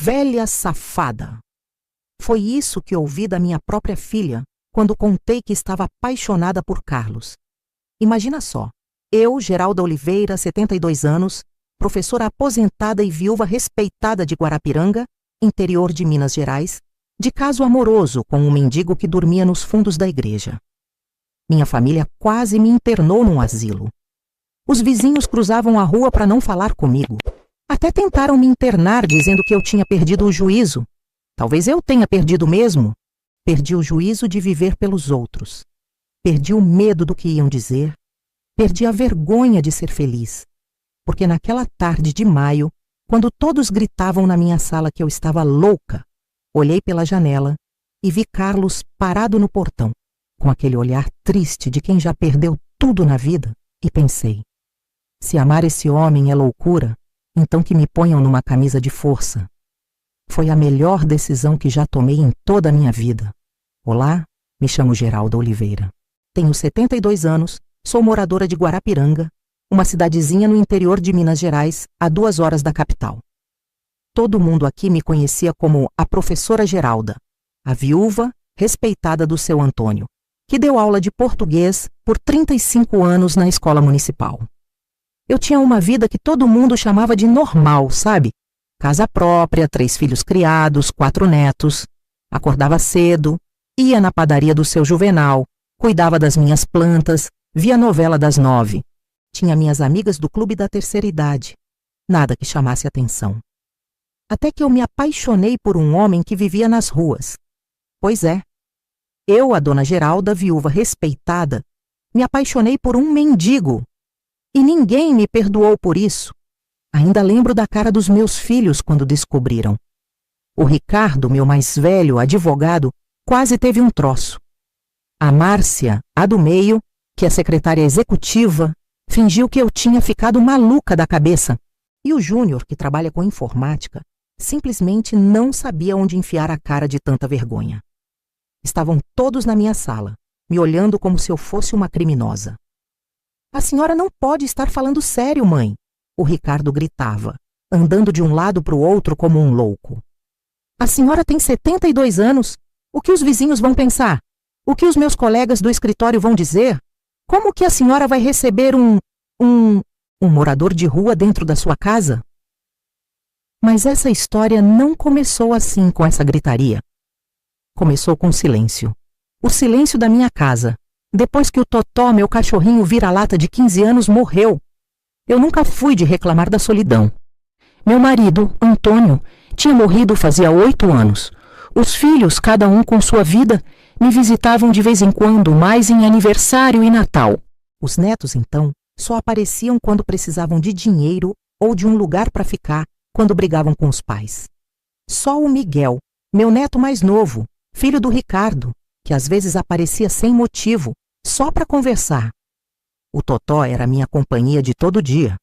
velha safada. Foi isso que ouvi da minha própria filha quando contei que estava apaixonada por Carlos. Imagina só, eu, Geralda Oliveira, 72 anos, professora aposentada e viúva respeitada de Guarapiranga, interior de Minas Gerais, de caso amoroso com um mendigo que dormia nos fundos da igreja. Minha família quase me internou num asilo. Os vizinhos cruzavam a rua para não falar comigo. Até tentaram me internar dizendo que eu tinha perdido o juízo. Talvez eu tenha perdido mesmo. Perdi o juízo de viver pelos outros. Perdi o medo do que iam dizer. Perdi a vergonha de ser feliz. Porque naquela tarde de maio, quando todos gritavam na minha sala que eu estava louca, olhei pela janela e vi Carlos parado no portão, com aquele olhar triste de quem já perdeu tudo na vida, e pensei: se amar esse homem é loucura, então que me ponham numa camisa de força. Foi a melhor decisão que já tomei em toda a minha vida. Olá, me chamo Geralda Oliveira. Tenho 72 anos, sou moradora de Guarapiranga, uma cidadezinha no interior de Minas Gerais, a 2 horas da capital. Todo mundo aqui me conhecia como a professora Geralda, a viúva respeitada do seu Antônio, que deu aula de português por 35 anos na escola municipal. Eu tinha uma vida que todo mundo chamava de normal, sabe? Casa própria, 3 filhos criados, 4 netos. Acordava cedo, ia na padaria do seu Juvenal, cuidava das minhas plantas, via a novela das 9. Tinha minhas amigas do clube da terceira idade. Nada que chamasse atenção. Até que eu me apaixonei por um homem que vivia nas ruas. Pois é, eu, a dona Geralda, viúva respeitada, me apaixonei por um mendigo. E ninguém me perdoou por isso. Ainda lembro da cara dos meus filhos quando descobriram. O Ricardo, meu mais velho, advogado, quase teve um troço. A Márcia, a do meio, que é secretária executiva, fingiu que eu tinha ficado maluca da cabeça. E o Júnior, que trabalha com informática, simplesmente não sabia onde enfiar a cara de tanta vergonha. Estavam todos na minha sala, me olhando como se eu fosse uma criminosa. A senhora não pode estar falando sério, mãe, o Ricardo gritava, andando de um lado para o outro como um louco. A senhora tem 72 anos. O que os vizinhos vão pensar? O que os meus colegas do escritório vão dizer? Como que a senhora vai receber um morador de rua dentro da sua casa? Mas essa história não começou assim, com essa gritaria. Começou com silêncio. O silêncio da minha casa, depois que o Totó, meu cachorrinho vira-lata de 15 anos, morreu. Eu nunca fui de reclamar da solidão. Meu marido, Antônio, tinha morrido fazia 8 anos. Os filhos, cada um com sua vida, me visitavam de vez em quando, mais em aniversário e Natal. Os netos, então, só apareciam quando precisavam de dinheiro ou de um lugar para ficar, quando brigavam com os pais. Só o Miguel, meu neto mais novo, filho do Ricardo, que às vezes aparecia sem motivo, só para conversar. O Totó era minha companhia de todo dia.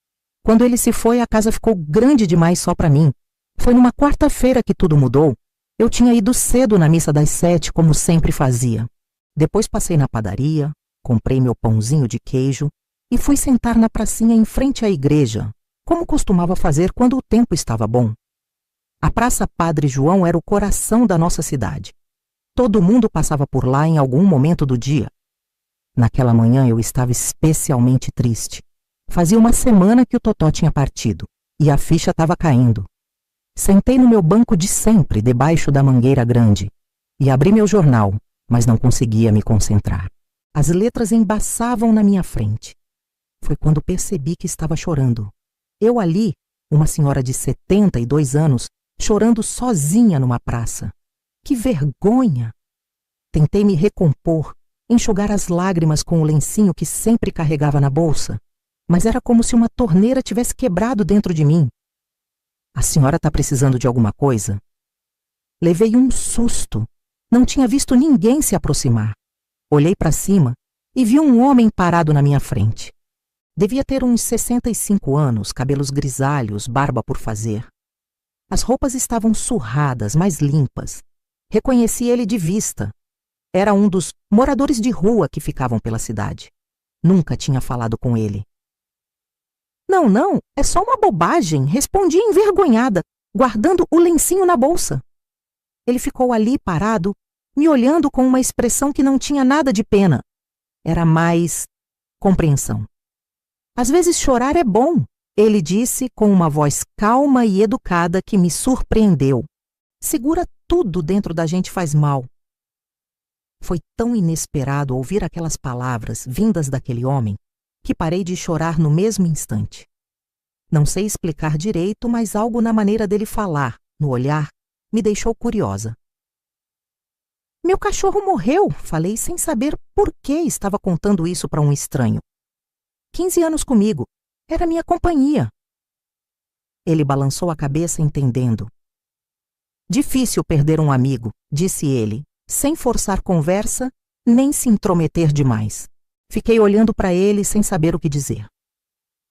Quando ele se foi, a casa ficou grande demais só para mim. Foi numa quarta-feira que tudo mudou. Eu tinha ido cedo na missa das 7, como sempre fazia. Depois passei na padaria, comprei meu pãozinho de queijo e fui sentar na pracinha em frente à igreja, como costumava fazer quando o tempo estava bom. A Praça Padre João era o coração da nossa cidade. Todo mundo passava por lá em algum momento do dia. Naquela manhã eu estava especialmente triste. Fazia uma semana que o Totó tinha partido e a ficha estava caindo. Sentei no meu banco de sempre, debaixo da mangueira grande, e abri meu jornal, mas não conseguia me concentrar. As letras embaçavam na minha frente. Foi quando percebi que estava chorando. Eu ali, uma senhora de 72 anos, chorando sozinha numa praça. Que vergonha! Tentei me recompor, enxugar as lágrimas com o lencinho que sempre carregava na bolsa, mas era como se uma torneira tivesse quebrado dentro de mim. A senhora está precisando de alguma coisa? Levei um susto. Não tinha visto ninguém se aproximar. Olhei para cima e vi um homem parado na minha frente. Devia ter uns 65 anos, cabelos grisalhos, barba por fazer. As roupas estavam surradas, mas limpas. Reconheci ele de vista. Era um dos moradores de rua que ficavam pela cidade. Nunca tinha falado com ele. Não, é só uma bobagem, respondi envergonhada. guardando o lencinho na bolsa. Ele ficou ali parado, me olhando com uma expressão que não tinha nada de pena. Era mais compreensão. Às vezes chorar é bom, ele disse com uma voz calma e educada que me surpreendeu. Segura tudo dentro da gente faz mal. Foi tão inesperado ouvir aquelas palavras vindas daquele homem que parei de chorar no mesmo instante. Não sei explicar direito, mas algo na maneira dele falar, no olhar, me deixou curiosa. Meu cachorro morreu, falei sem saber por que estava contando isso para um estranho. 15 anos comigo, era minha companhia. Ele balançou a cabeça entendendo. Difícil perder um amigo, disse ele, sem forçar conversa, nem se intrometer demais. Fiquei olhando para ele sem saber o que dizer.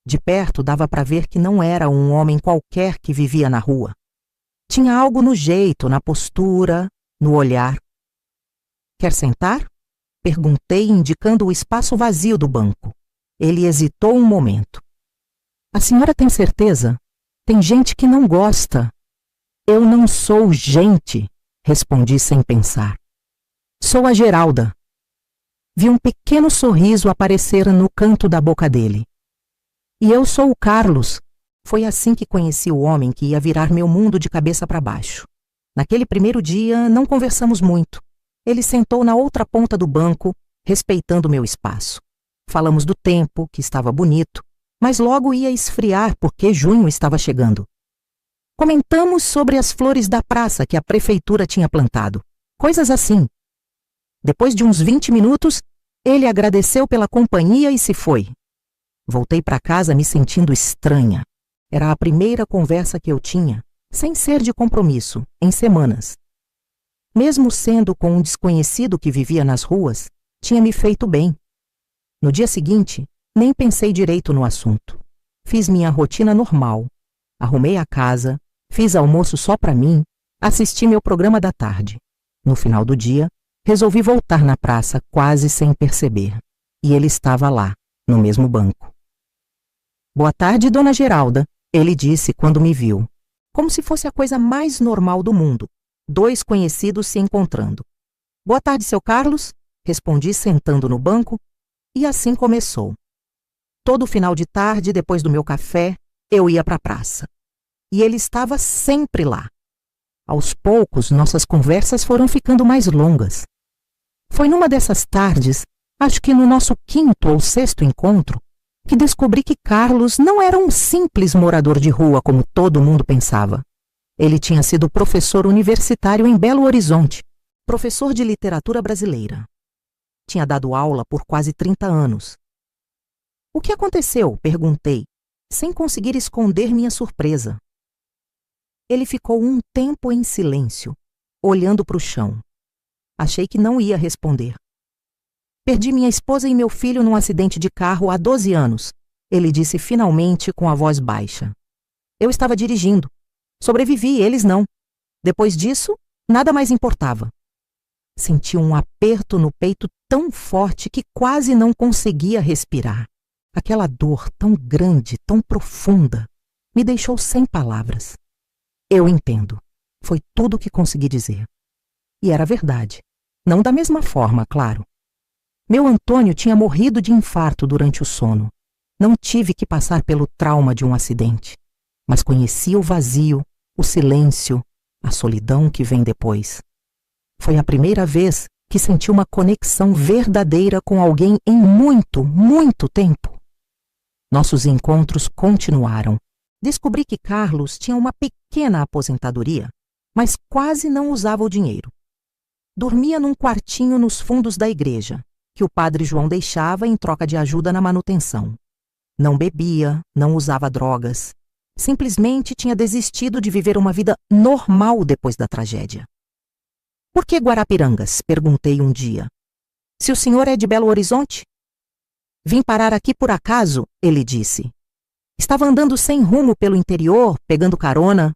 De perto dava para ver que não era um homem qualquer que vivia na rua. Tinha algo no jeito, na postura, no olhar. Quer sentar? Perguntei, indicando o espaço vazio do banco. Ele hesitou um momento. A senhora tem certeza? Tem gente que não gosta. Eu não sou gente, respondi sem pensar. Sou a Geralda. Vi um pequeno sorriso aparecer no canto da boca dele. E eu sou o Carlos. Foi assim que conheci o homem que ia virar meu mundo de cabeça para baixo. Naquele primeiro dia, não conversamos muito. Ele sentou na outra ponta do banco, respeitando meu espaço. Falamos do tempo, que estava bonito, mas logo ia esfriar porque junho estava chegando. Comentamos sobre as flores da praça que a prefeitura tinha plantado. Coisas assim. Depois de uns 20 minutos, ele agradeceu pela companhia e se foi. Voltei para casa me sentindo estranha. Era a primeira conversa que eu tinha, sem ser de compromisso, em semanas. Mesmo sendo com um desconhecido que vivia nas ruas, tinha me feito bem. No dia seguinte, nem pensei direito no assunto. Fiz minha rotina normal. Arrumei a casa, fiz almoço só para mim, assisti meu programa da tarde. No final do dia, resolvi voltar na praça quase sem perceber. E ele estava lá, no mesmo banco. Boa tarde, dona Geralda, ele disse quando me viu. Como se fosse a coisa mais normal do mundo. 2 conhecidos se encontrando. Boa tarde, seu Carlos, respondi sentando no banco, e assim começou. Todo final de tarde, depois do meu café, eu ia para a praça. E ele estava sempre lá. Aos poucos, nossas conversas foram ficando mais longas. Foi numa dessas tardes, acho que no nosso 5º ou 6º encontro, que descobri que Carlos não era um simples morador de rua como todo mundo pensava. Ele tinha sido professor universitário em Belo Horizonte, professor de literatura brasileira. Tinha dado aula por quase 30 anos. O que aconteceu? Perguntei, sem conseguir esconder minha surpresa. Ele ficou um tempo em silêncio, olhando para o chão. Achei que não ia responder. Perdi minha esposa e meu filho num acidente de carro há 12 anos, ele disse finalmente com a voz baixa. Eu estava dirigindo. Sobrevivi, eles não. Depois disso, nada mais importava. Senti um aperto no peito tão forte que quase não conseguia respirar. Aquela dor tão grande, tão profunda, me deixou sem palavras. Eu entendo. Foi tudo o que consegui dizer. E era verdade. Não da mesma forma, claro. Meu Antônio tinha morrido de infarto durante o sono. Não tive que passar pelo trauma de um acidente, mas conheci o vazio, o silêncio, a solidão que vem depois. Foi a primeira vez que senti uma conexão verdadeira com alguém em muito, muito tempo. Nossos encontros continuaram. Descobri que Carlos tinha uma pequena aposentadoria, mas quase não usava o dinheiro. Dormia num quartinho nos fundos da igreja, que o padre João deixava em troca de ajuda na manutenção. Não bebia, não usava drogas. Simplesmente tinha desistido de viver uma vida normal depois da tragédia. Por que Guarapirangas? Perguntei um dia. Se o senhor é de Belo Horizonte? Vim parar aqui por acaso, ele disse. Estava andando sem rumo pelo interior, pegando carona.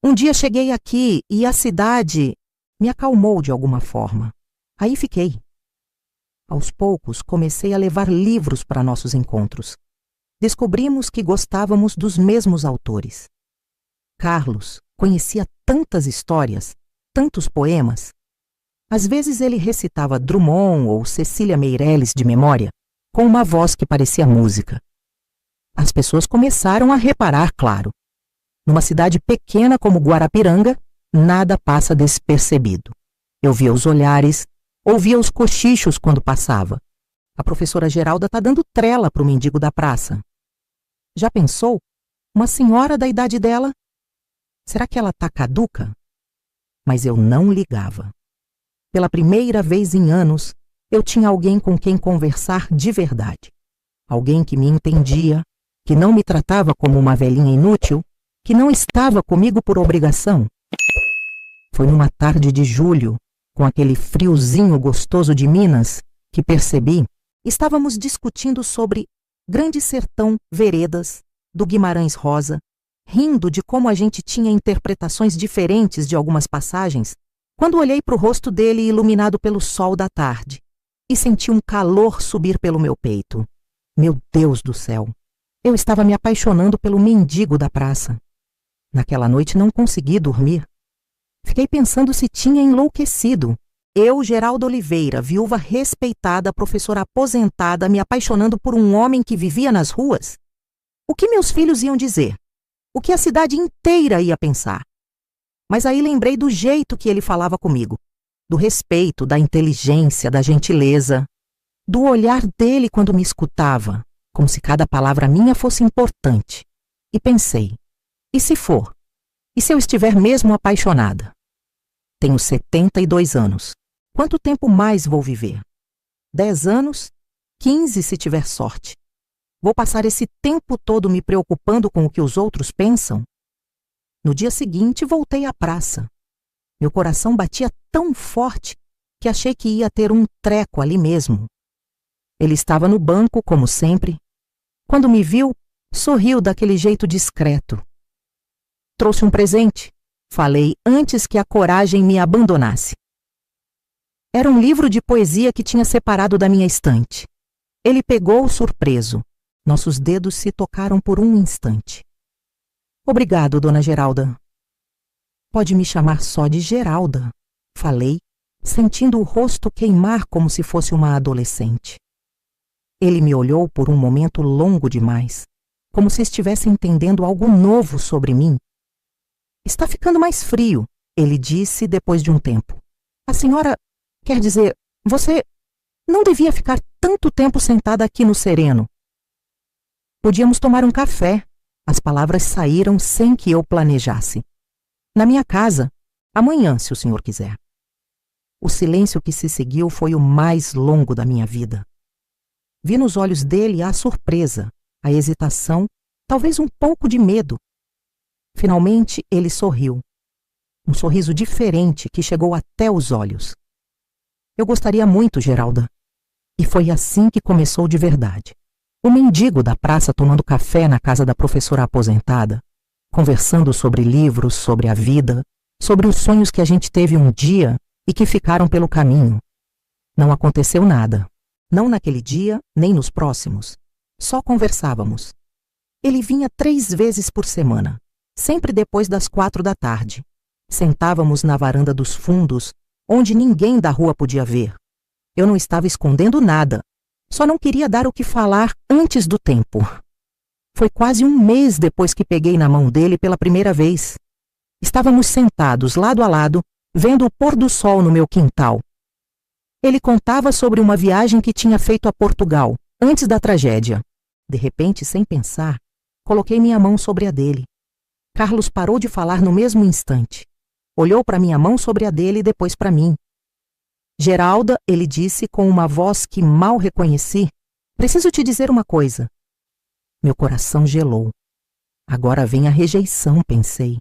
Um dia cheguei aqui e a cidade me acalmou de alguma forma. Aí fiquei. Aos poucos, comecei a levar livros para nossos encontros. Descobrimos que gostávamos dos mesmos autores. Carlos Conhecia tantas histórias, tantos poemas. Às vezes ele recitava Drummond ou Cecília Meirelles de memória, com uma voz que parecia música. As pessoas começaram a reparar, claro. Numa cidade pequena como Guarapiranga, nada passa despercebido. Eu via os olhares, ouvia os cochichos quando passava. A professora Geralda está dando trela para o mendigo da praça. Já pensou? Uma senhora da idade dela? Será que ela está caduca? Mas eu não ligava. Pela primeira vez em anos, eu tinha alguém com quem conversar de verdade. Alguém que me entendia, que não me tratava como uma velhinha inútil, que não estava comigo por obrigação. Foi numa tarde de julho, com aquele friozinho gostoso de Minas, que percebi, estávamos discutindo sobre Grande Sertão, Veredas, do Guimarães Rosa, rindo de como a gente tinha interpretações diferentes de algumas passagens, quando olhei para o rosto dele iluminado pelo sol da tarde e senti um calor subir pelo meu peito. Meu Deus do céu! Eu estava me apaixonando pelo mendigo da praça. Naquela noite não consegui dormir. Fiquei pensando se tinha enlouquecido. Eu, Geralda Oliveira, viúva respeitada, professora aposentada, me apaixonando por um homem que vivia nas ruas? O que meus filhos iam dizer? O que a cidade inteira ia pensar? Mas aí lembrei do jeito que ele falava comigo, do respeito, da inteligência, da gentileza, do olhar dele quando me escutava, como se cada palavra minha fosse importante. E pensei, e se for? E se eu estiver mesmo apaixonada? Tenho 72 anos. Quanto tempo mais vou viver? 10 anos? 15 se tiver sorte. Vou passar esse tempo todo me preocupando com o que os outros pensam? No dia seguinte, voltei à praça. Meu coração batia tão forte que achei que ia ter um treco ali mesmo. Ele estava no banco, como sempre. Quando me viu, sorriu daquele jeito discreto. Trouxe um presente, falei antes que a coragem me abandonasse. Era um livro de poesia que tinha separado da minha estante. Ele pegou surpreso. Nossos dedos se tocaram por um instante. Obrigado, dona Geralda. Pode me chamar só de Geralda, falei, sentindo o rosto queimar como se fosse uma adolescente. Ele me olhou por um momento longo demais, como se estivesse entendendo algo novo sobre mim. Está ficando mais frio, ele disse depois de um tempo. A senhora, quer dizer, você não devia ficar tanto tempo sentada aqui no sereno. Podíamos tomar um café. As palavras saíram sem que eu planejasse. Na minha casa, amanhã, se o senhor quiser. O silêncio que se seguiu foi o mais longo da minha vida. Vi nos olhos dele a surpresa, a hesitação, talvez um pouco de medo. Finalmente, ele sorriu. Um sorriso diferente que chegou até os olhos. Eu gostaria muito, Geralda. E foi assim que começou de verdade. O mendigo da praça tomando café na casa da professora aposentada, conversando sobre livros, sobre a vida, sobre os sonhos que a gente teve um dia e que ficaram pelo caminho. Não aconteceu nada. Não naquele dia, nem nos próximos. Só conversávamos. Ele vinha 3 vezes por semana, sempre depois das 4 da tarde. Sentávamos na varanda dos fundos, onde ninguém da rua podia ver. Eu não estava escondendo nada. Só não queria dar o que falar antes do tempo. Foi quase um mês depois que peguei na mão dele pela primeira vez. Estávamos sentados lado a lado, vendo o pôr do sol no meu quintal. Ele contava sobre uma viagem que tinha feito a Portugal, antes da tragédia. De repente, sem pensar, coloquei minha mão sobre a dele. Carlos parou de falar no mesmo instante. Olhou para minha mão sobre a dele e depois para mim. Geralda, ele disse com uma voz que mal reconheci, preciso te dizer uma coisa. Meu coração gelou. Agora vem a rejeição, pensei.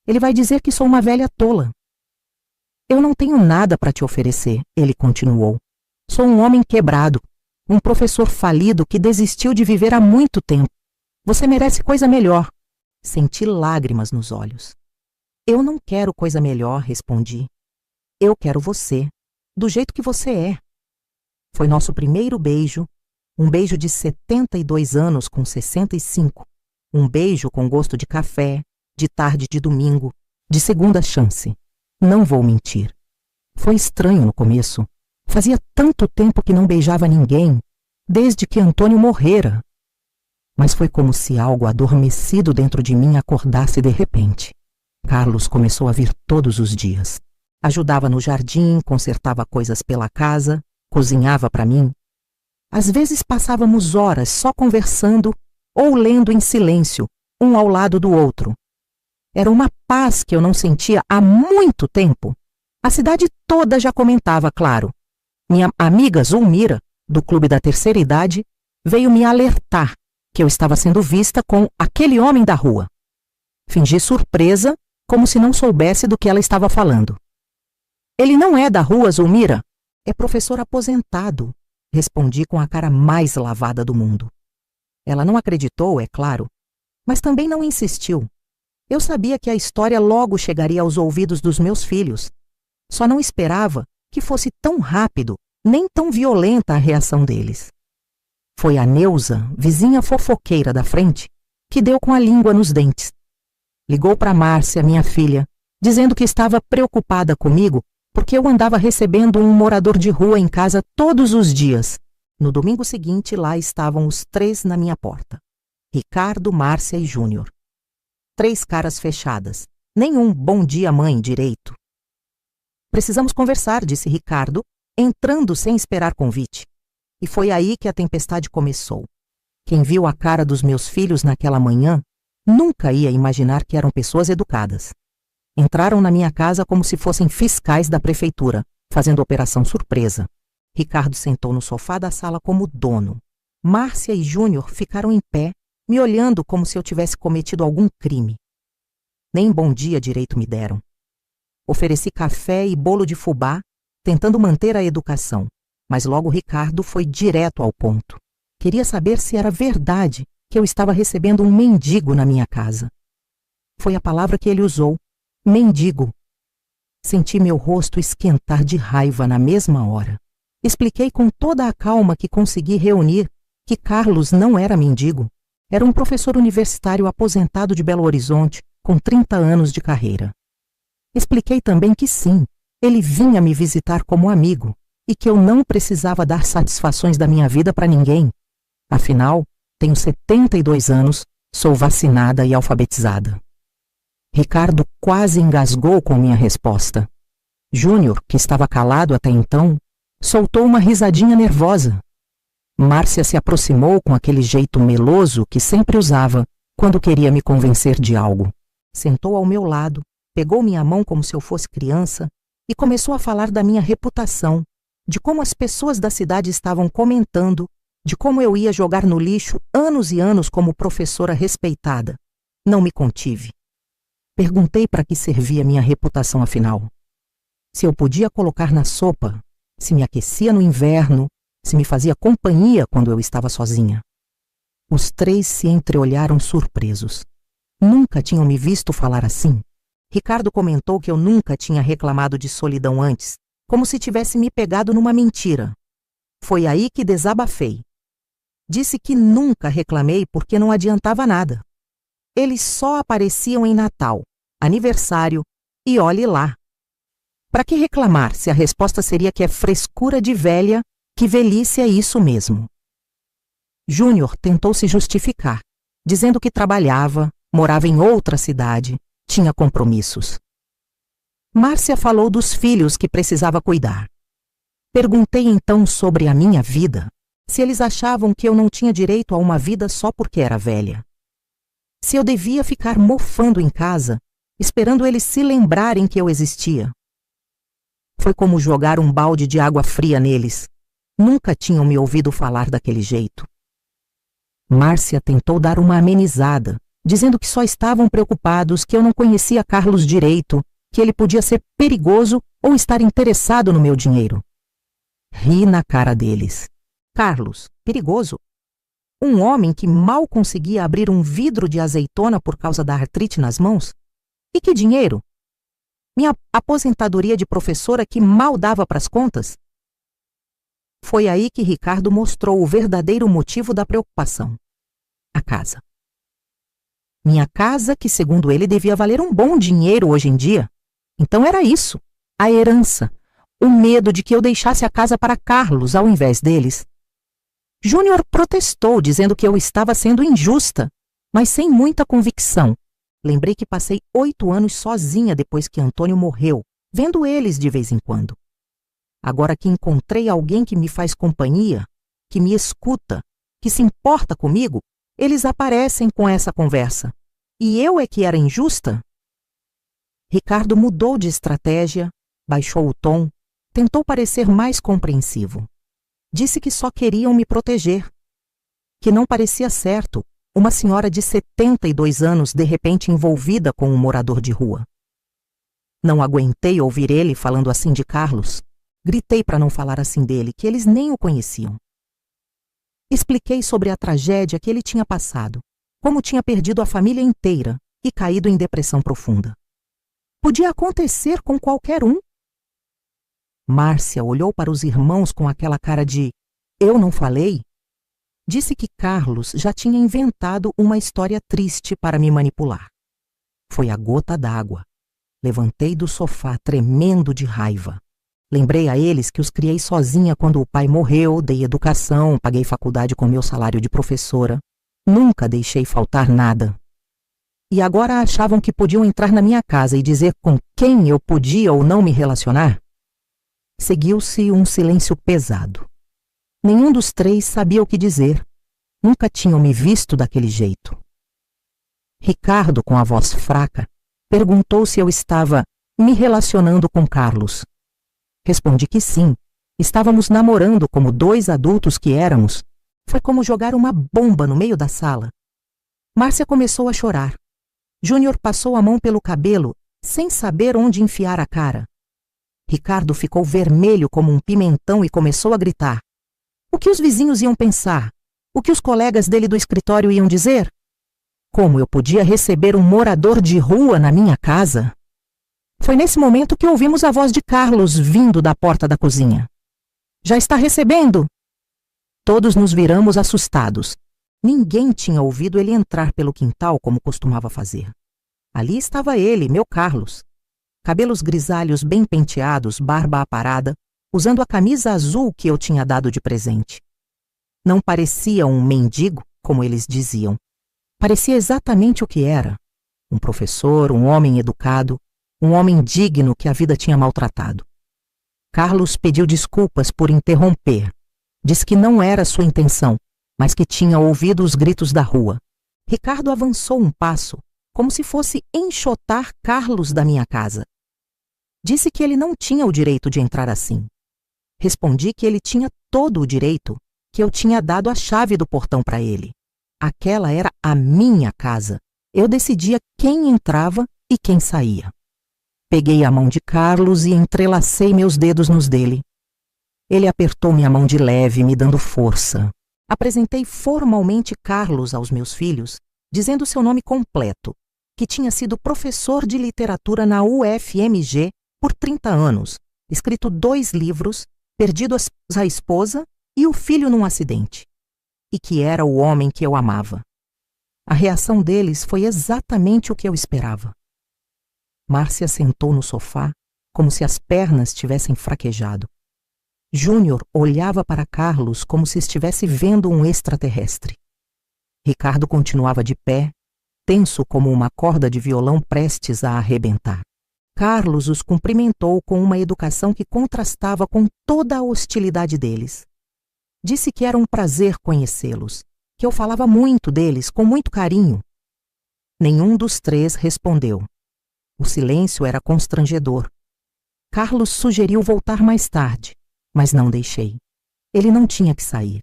Ele vai dizer que sou uma velha tola. Eu não tenho nada para te oferecer, ele continuou. Sou um homem quebrado, um professor falido que desistiu de viver há muito tempo. Você merece coisa melhor. Senti lágrimas nos olhos. Eu não quero coisa melhor, respondi. Eu quero você. Do jeito que você é. Foi nosso primeiro beijo, um beijo de 72 anos com 65, um beijo com gosto de café, de tarde de domingo, de segunda chance. Não vou mentir. Foi estranho no começo. Fazia tanto tempo que não beijava ninguém, desde que Antônio morrera. Mas foi como se algo adormecido dentro de mim acordasse de repente. Carlos começou a vir todos os dias. Ajudava no jardim, consertava coisas pela casa, cozinhava para mim. Às vezes passávamos horas só conversando ou lendo em silêncio, um ao lado do outro. Era uma paz que eu não sentia há muito tempo. A cidade toda já comentava, claro. Minha amiga Zulmira, do Clube da Terceira Idade, veio me alertar que eu estava sendo vista com aquele homem da rua. Fingi surpresa, como se não soubesse do que ela estava falando. Ele não é da rua, Zulmira. É professor aposentado, respondi com a cara mais lavada do mundo. Ela não acreditou, é claro, mas também não insistiu. Eu sabia que a história logo chegaria aos ouvidos dos meus filhos. Só não esperava que fosse tão rápido, nem tão violenta a reação deles. Foi a Neuza, vizinha fofoqueira da frente, que deu com a língua nos dentes. Ligou para Márcia, minha filha, dizendo que estava preocupada comigo porque eu andava recebendo um morador de rua em casa todos os dias. No domingo seguinte, lá estavam os três na minha porta. Ricardo, Márcia e Júnior. 3 caras fechadas. Nenhum bom dia, mãe, direito. Precisamos conversar, disse Ricardo, entrando sem esperar convite. E foi aí que a tempestade começou. Quem viu a cara dos meus filhos naquela manhã nunca ia imaginar que eram pessoas educadas. Entraram na minha casa como se fossem fiscais da prefeitura, fazendo operação surpresa. Ricardo sentou no sofá da sala como dono. Márcia e Júnior ficaram em pé, me olhando como se eu tivesse cometido algum crime. Nem bom dia direito me deram. Ofereci café e bolo de fubá, tentando manter a educação, mas logo Ricardo foi direto ao ponto. Queria saber se era verdade que eu estava recebendo um mendigo na minha casa. Foi a palavra que ele usou, mendigo. Senti meu rosto esquentar de raiva na mesma hora. Expliquei com toda a calma que consegui reunir que Carlos não era mendigo. Era um professor universitário aposentado de Belo Horizonte, com 30 anos de carreira. Expliquei também que sim, ele vinha me visitar como amigo e que eu não precisava dar satisfações da minha vida para ninguém. Afinal, tenho 72 anos, sou vacinada e alfabetizada. Ricardo quase engasgou com minha resposta. Júnior, que estava calado até então, soltou uma risadinha nervosa. Márcia se aproximou com aquele jeito meloso que sempre usava quando queria me convencer de algo. Sentou ao meu lado, pegou minha mão como se eu fosse criança e começou a falar da minha reputação, de como as pessoas da cidade estavam comentando, de como eu ia jogar no lixo anos e anos como professora respeitada. Não me contive. Perguntei para que servia minha reputação afinal. Se eu podia colocar na sopa, se me aquecia no inverno, se me fazia companhia quando eu estava sozinha. Os 3 se entreolharam surpresos. Nunca tinham me visto falar assim. Ricardo comentou que eu nunca tinha reclamado de solidão antes, como se tivesse me pegado numa mentira. Foi aí que desabafei. Disse que nunca reclamei porque não adiantava nada. Eles só apareciam em Natal, aniversário e olhe lá. Para que reclamar se a resposta seria que é frescura de velha, que velhice é isso mesmo? Júnior tentou se justificar, dizendo que trabalhava, morava em outra cidade, tinha compromissos. Márcia falou dos filhos que precisava cuidar. Perguntei então sobre a minha vida, se eles achavam que eu não tinha direito a uma vida só porque era velha. Se eu devia ficar mofando em casa, esperando eles se lembrarem que eu existia. Foi como jogar um balde de água fria neles. Nunca tinham me ouvido falar daquele jeito. Márcia tentou dar uma amenizada, dizendo que só estavam preocupados que eu não conhecia Carlos direito, que ele podia ser perigoso ou estar interessado no meu dinheiro. Ri na cara deles. Carlos, perigoso? Um homem que mal conseguia abrir um vidro de azeitona por causa da artrite nas mãos? E que dinheiro? Minha aposentadoria de professora que mal dava para as contas? Foi aí que Ricardo mostrou o verdadeiro motivo da preocupação. A casa. Minha casa, que segundo ele devia valer um bom dinheiro hoje em dia. Então era isso, a herança, o medo de que eu deixasse a casa para Carlos ao invés deles. Júnior protestou, dizendo que eu estava sendo injusta, mas sem muita convicção. Lembrei que passei 8 anos sozinha depois que Antônio morreu, vendo eles de vez em quando. Agora que encontrei alguém que me faz companhia, que me escuta, que se importa comigo, eles aparecem com essa conversa. E eu é que era injusta? Ricardo mudou de estratégia, baixou o tom, tentou parecer mais compreensivo. Disse que só queriam me proteger, que não parecia certo uma senhora de 72 anos de repente envolvida com um morador de rua. Não aguentei ouvir ele falando assim de Carlos. Gritei para não falar assim dele, que eles nem o conheciam. Expliquei sobre a tragédia que ele tinha passado, como tinha perdido a família inteira e caído em depressão profunda. Podia acontecer com qualquer um. Márcia olhou para os irmãos com aquela cara de "eu não falei?". Disse que Carlos já tinha inventado uma história triste para me manipular. Foi a gota d'água. Levantei do sofá tremendo de raiva. Lembrei a eles que os criei sozinha quando o pai morreu, dei educação, paguei faculdade com meu salário de professora. Nunca deixei faltar nada. E agora achavam que podiam entrar na minha casa e dizer com quem eu podia ou não me relacionar? Seguiu-se um silêncio pesado. Nenhum dos três sabia o que dizer. Nunca tinham me visto daquele jeito. Ricardo, com a voz fraca, perguntou se eu estava me relacionando com Carlos. Respondi que sim. Estávamos namorando como 2 adultos que éramos. Foi como jogar uma bomba no meio da sala. Márcia começou a chorar. Júnior passou a mão pelo cabelo, sem saber onde enfiar a cara. Ricardo ficou vermelho como um pimentão e começou a gritar. O que os vizinhos iam pensar? O que os colegas dele do escritório iam dizer? Como eu podia receber um morador de rua na minha casa? Foi nesse momento que ouvimos a voz de Carlos vindo da porta da cozinha. Já está recebendo? Todos nos viramos assustados. Ninguém tinha ouvido ele entrar pelo quintal como costumava fazer. Ali estava ele, meu Carlos. Cabelos grisalhos bem penteados, barba aparada, usando a camisa azul que eu tinha dado de presente. Não parecia um mendigo, como eles diziam. Parecia exatamente o que era. Um professor, um homem educado, um homem digno que a vida tinha maltratado. Carlos pediu desculpas por interromper. Disse que não era sua intenção, mas que tinha ouvido os gritos da rua. Ricardo avançou um passo, como se fosse enxotar Carlos da minha casa. Disse que ele não tinha o direito de entrar assim. Respondi que ele tinha todo o direito, que eu tinha dado a chave do portão para ele. Aquela era a minha casa. Eu decidia quem entrava e quem saía. Peguei a mão de Carlos e entrelacei meus dedos nos dele. Ele apertou minha mão de leve, me dando força. Apresentei formalmente Carlos aos meus filhos, dizendo seu nome completo, que tinha sido professor de literatura na UFMG por 30 anos, escrito 2 livros, perdido a esposa e o filho num acidente, e que era o homem que eu amava. A reação deles foi exatamente o que eu esperava. Márcia sentou no sofá, como se as pernas tivessem fraquejado. Júnior olhava para Carlos como se estivesse vendo um extraterrestre. Ricardo continuava de pé, tenso como uma corda de violão prestes a arrebentar. Carlos os cumprimentou com uma educação que contrastava com toda a hostilidade deles. Disse que era um prazer conhecê-los, que eu falava muito deles, com muito carinho. Nenhum dos 3 respondeu. O silêncio era constrangedor. Carlos sugeriu voltar mais tarde, mas não deixei. Ele não tinha que sair.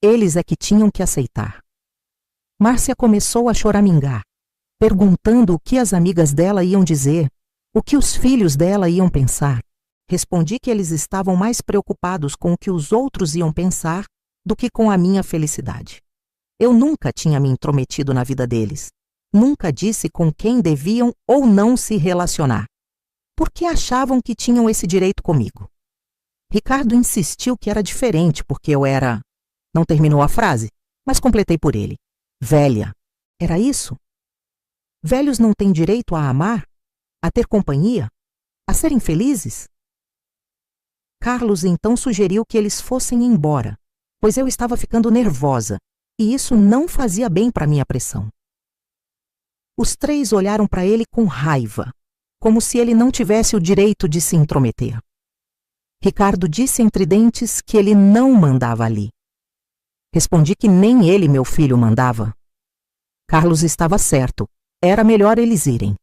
Eles é que tinham que aceitar. Márcia começou a choramingar, perguntando o que as amigas dela iam dizer, o que os filhos dela iam pensar. Respondi que eles estavam mais preocupados com o que os outros iam pensar do que com a minha felicidade. Eu nunca tinha me intrometido na vida deles. Nunca disse com quem deviam ou não se relacionar. Por que achavam que tinham esse direito comigo? Ricardo insistiu que era diferente porque eu era... Não terminou a frase, mas completei por ele. Velha. Era isso? Velhos não têm direito a amar, a ter companhia, a serem felizes? Carlos então sugeriu que eles fossem embora, pois eu estava ficando nervosa, e isso não fazia bem para minha pressão. Os três olharam para ele com raiva, como se ele não tivesse o direito de se intrometer. Ricardo disse entre dentes que ele não mandava ali. Respondi que nem ele, meu filho, mandava. Carlos estava certo, era melhor eles irem.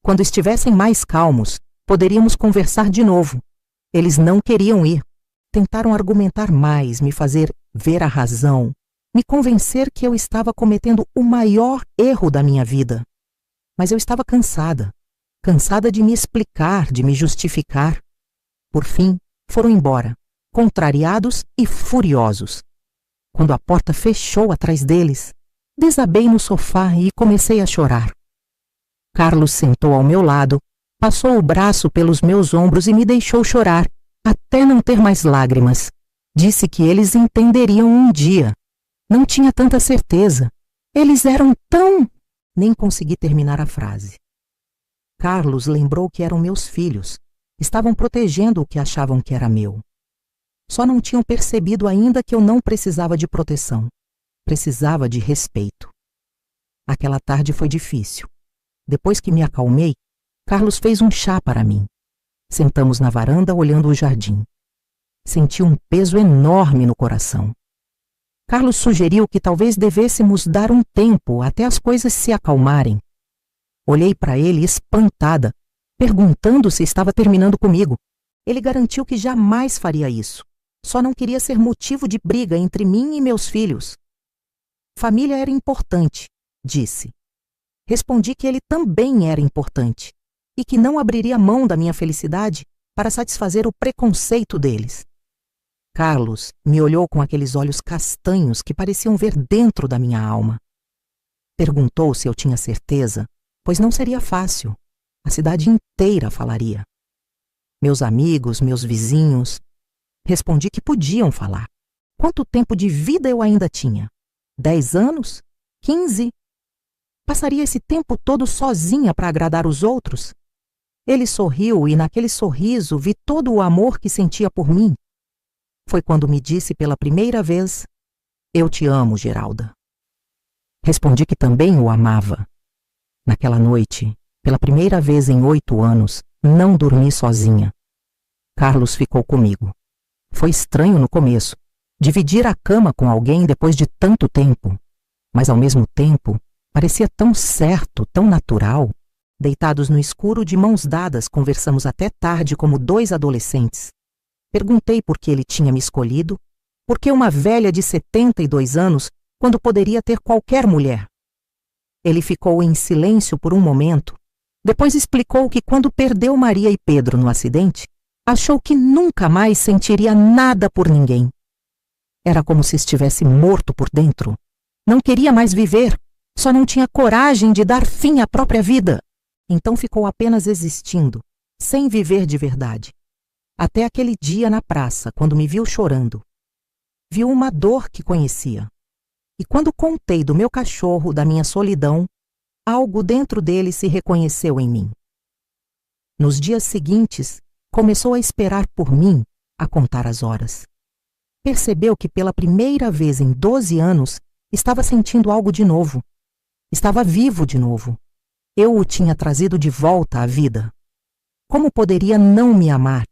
Quando estivessem mais calmos, poderíamos conversar de novo. Eles não queriam ir. Tentaram argumentar mais, me fazer ver a razão, me convencer que eu estava cometendo o maior erro da minha vida. Mas eu estava cansada de me explicar, de me justificar. Por fim, foram embora, contrariados e furiosos. Quando a porta fechou atrás deles, desabei no sofá e comecei a chorar. Carlos sentou ao meu lado, passou o braço pelos meus ombros e me deixou chorar, até não ter mais lágrimas. Disse que eles entenderiam um dia. Não tinha tanta certeza. Eles eram tão... Nem consegui terminar a frase. Carlos lembrou que eram meus filhos. Estavam protegendo o que achavam que era meu. Só não tinham percebido ainda que eu não precisava de proteção. Precisava de respeito. Aquela tarde foi difícil. Depois que me acalmei, Carlos fez um chá para mim. Sentamos na varanda olhando o jardim. Senti um peso enorme no coração. Carlos sugeriu que talvez devêssemos dar um tempo até as coisas se acalmarem. Olhei para ele espantada, perguntando se estava terminando comigo. Ele garantiu que jamais faria isso. Só não queria ser motivo de briga entre mim e meus filhos. Família era importante, disse. Respondi que ele também era importante e que não abriria mão da minha felicidade para satisfazer o preconceito deles. Carlos me olhou com aqueles olhos castanhos que pareciam ver dentro da minha alma. Perguntou se eu tinha certeza, pois não seria fácil. A cidade inteira falaria. Meus amigos, meus vizinhos. Respondi que podiam falar. Quanto tempo de vida eu ainda tinha? 10 anos? 15? Passaria esse tempo todo sozinha para agradar os outros? Ele sorriu e naquele sorriso vi todo o amor que sentia por mim. Foi quando me disse pela primeira vez: "Eu te amo, Geralda." Respondi que também o amava. Naquela noite, pela primeira vez em 8 anos, não dormi sozinha. Carlos ficou comigo. Foi estranho no começo, dividir a cama com alguém depois de tanto tempo, mas ao mesmo tempo parecia tão certo, tão natural. Deitados no escuro, de mãos dadas, conversamos até tarde como 2 adolescentes. Perguntei por que ele tinha me escolhido, por que uma velha de 72 anos, quando poderia ter qualquer mulher. Ele ficou em silêncio por um momento, depois explicou que quando perdeu Maria e Pedro no acidente, achou que nunca mais sentiria nada por ninguém. Era como se estivesse morto por dentro. Não queria mais viver, só não tinha coragem de dar fim à própria vida. Então ficou apenas existindo, sem viver de verdade. Até aquele dia na praça, quando me viu chorando. Viu uma dor que conhecia. E quando contei do meu cachorro, da minha solidão, algo dentro dele se reconheceu em mim. Nos dias seguintes, começou a esperar por mim, a contar as horas. Percebeu que pela primeira vez em 12 anos, estava sentindo algo de novo. Estava vivo de novo. Eu o tinha trazido de volta à vida. Como poderia não me amar?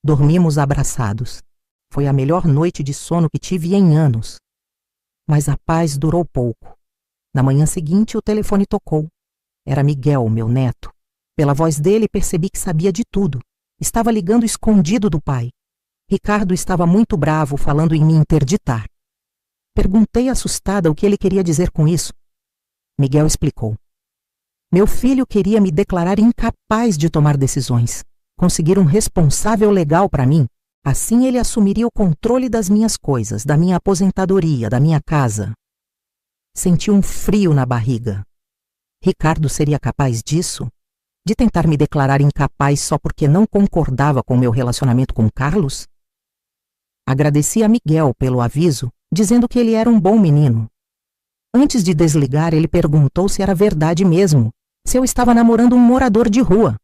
Dormimos abraçados. Foi a melhor noite de sono que tive em anos. Mas a paz durou pouco. Na manhã seguinte, o telefone tocou. Era Miguel, meu neto. Pela voz dele, percebi que sabia de tudo. Estava ligando escondido do pai. Ricardo estava muito bravo, falando em me interditar. Perguntei assustada o que ele queria dizer com isso. Miguel explicou. Meu filho queria me declarar incapaz de tomar decisões. Conseguir um responsável legal para mim. Assim ele assumiria o controle das minhas coisas, da minha aposentadoria, da minha casa. Senti um frio na barriga. Ricardo seria capaz disso? De tentar me declarar incapaz só porque não concordava com meu relacionamento com Carlos? Agradeci a Miguel pelo aviso, dizendo que ele era um bom menino. Antes de desligar, ele perguntou se era verdade mesmo, se eu estava namorando um morador de rua.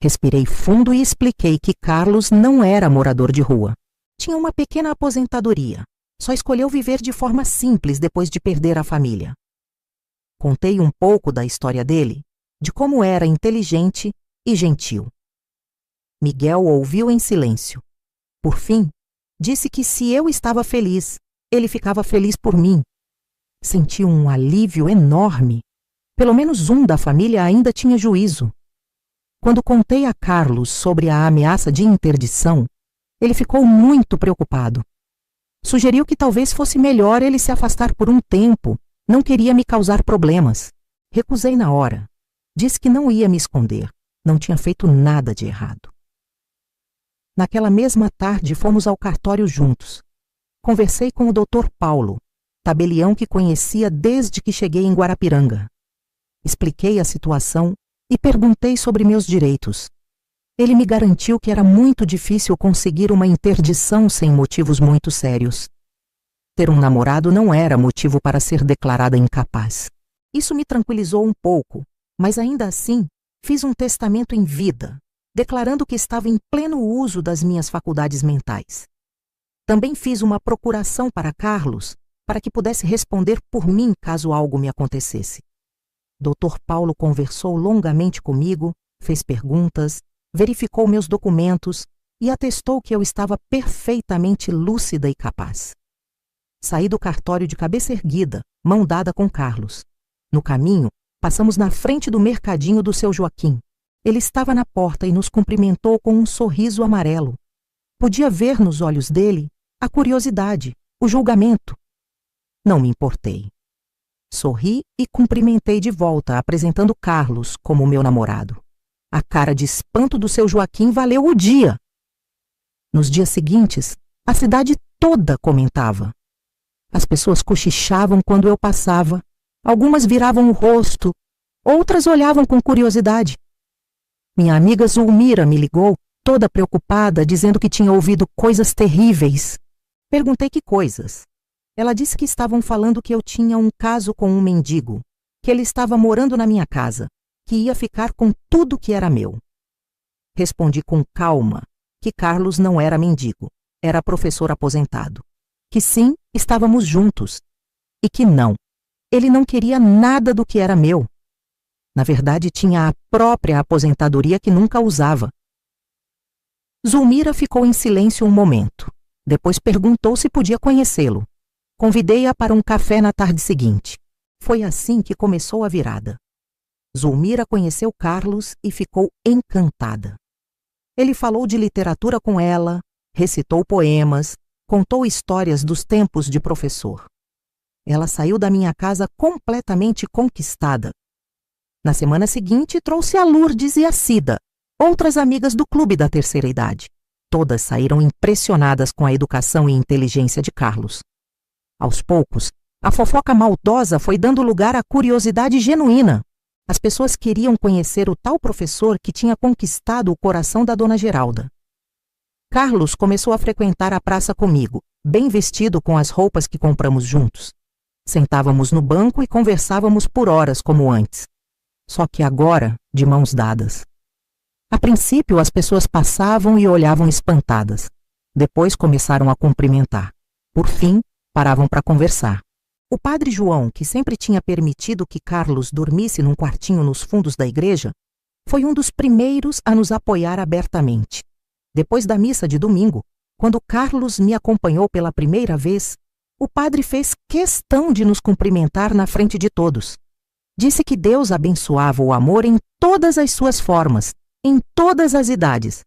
Respirei fundo e expliquei que Carlos não era morador de rua. Tinha uma pequena aposentadoria. Só escolheu viver de forma simples depois de perder a família. Contei um pouco da história dele, de como era inteligente e gentil. Miguel ouviu em silêncio. Por fim, disse que se eu estava feliz, ele ficava feliz por mim. Senti um alívio enorme. Pelo menos um da família ainda tinha juízo. Quando contei a Carlos sobre a ameaça de interdição, ele ficou muito preocupado. Sugeriu que talvez fosse melhor ele se afastar por um tempo, não queria me causar problemas. Recusei na hora. Disse que não ia me esconder, não tinha feito nada de errado. Naquela mesma tarde fomos ao cartório juntos. Conversei com o Dr. Paulo, tabelião que conhecia desde que cheguei em Guarapiranga. Expliquei a situação e perguntei sobre meus direitos. Ele me garantiu que era muito difícil conseguir uma interdição sem motivos muito sérios. Ter um namorado não era motivo para ser declarada incapaz. Isso me tranquilizou um pouco, mas ainda assim fiz um testamento em vida, declarando que estava em pleno uso das minhas faculdades mentais. Também fiz uma procuração para Carlos, para que pudesse responder por mim caso algo me acontecesse. Dr. Paulo conversou longamente comigo, fez perguntas, verificou meus documentos e atestou que eu estava perfeitamente lúcida e capaz. Saí do cartório de cabeça erguida, mão dada com Carlos. No caminho, passamos na frente do mercadinho do seu Joaquim. Ele estava na porta e nos cumprimentou com um sorriso amarelo. Podia ver nos olhos dele a curiosidade, o julgamento. Não me importei. Sorri e cumprimentei de volta, apresentando Carlos como meu namorado. A cara de espanto do seu Joaquim valeu o dia. Nos dias seguintes, a cidade toda comentava. As pessoas cochichavam quando eu passava. Algumas viravam o rosto, outras olhavam com curiosidade. Minha amiga Zulmira me ligou, toda preocupada, dizendo que tinha ouvido coisas terríveis. Perguntei que coisas. Ela disse que estavam falando que eu tinha um caso com um mendigo, que ele estava morando na minha casa, que ia ficar com tudo que era meu. Respondi com calma que Carlos não era mendigo, era professor aposentado, que sim, estávamos juntos, e que não, ele não queria nada do que era meu. Na verdade, tinha a própria aposentadoria que nunca usava. Zulmira ficou em silêncio um momento. Depois perguntou se podia conhecê-lo. Convidei-a para um café na tarde seguinte. Foi assim que começou a virada. Zulmira conheceu Carlos e ficou encantada. Ele falou de literatura com ela, recitou poemas, contou histórias dos tempos de professor. Ela saiu da minha casa completamente conquistada. Na semana seguinte, trouxe a Lourdes e a Cida, outras amigas do clube da terceira idade. Todas saíram impressionadas com a educação e inteligência de Carlos. Aos poucos, a fofoca maldosa foi dando lugar à curiosidade genuína. As pessoas queriam conhecer o tal professor que tinha conquistado o coração da dona Geralda. Carlos começou a frequentar a praça comigo, bem vestido com as roupas que compramos juntos. Sentávamos no banco e conversávamos por horas como antes. Só que agora, de mãos dadas. A princípio, as pessoas passavam e olhavam espantadas. Depois começaram a cumprimentar. Por fim, paravam para conversar. O padre João, que sempre tinha permitido que Carlos dormisse num quartinho nos fundos da igreja, foi um dos primeiros a nos apoiar abertamente. Depois da missa de domingo, quando Carlos me acompanhou pela primeira vez, o padre fez questão de nos cumprimentar na frente de todos. Disse que Deus abençoava o amor em todas as suas formas, em todas as idades.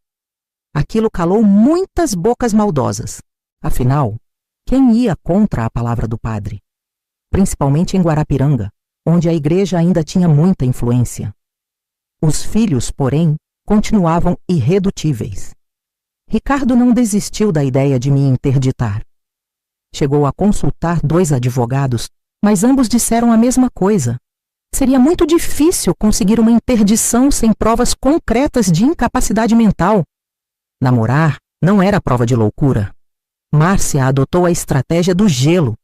Aquilo calou muitas bocas maldosas. Afinal, quem ia contra a palavra do padre? Principalmente em Guarapiranga, onde a igreja ainda tinha muita influência. Os filhos, porém, continuavam irredutíveis. Ricardo não desistiu da ideia de me interditar. Chegou a consultar 2 advogados, mas ambos disseram a mesma coisa. Seria muito difícil conseguir uma interdição sem provas concretas de incapacidade mental. Namorar não era prova de loucura. Márcia adotou a estratégia do gelo.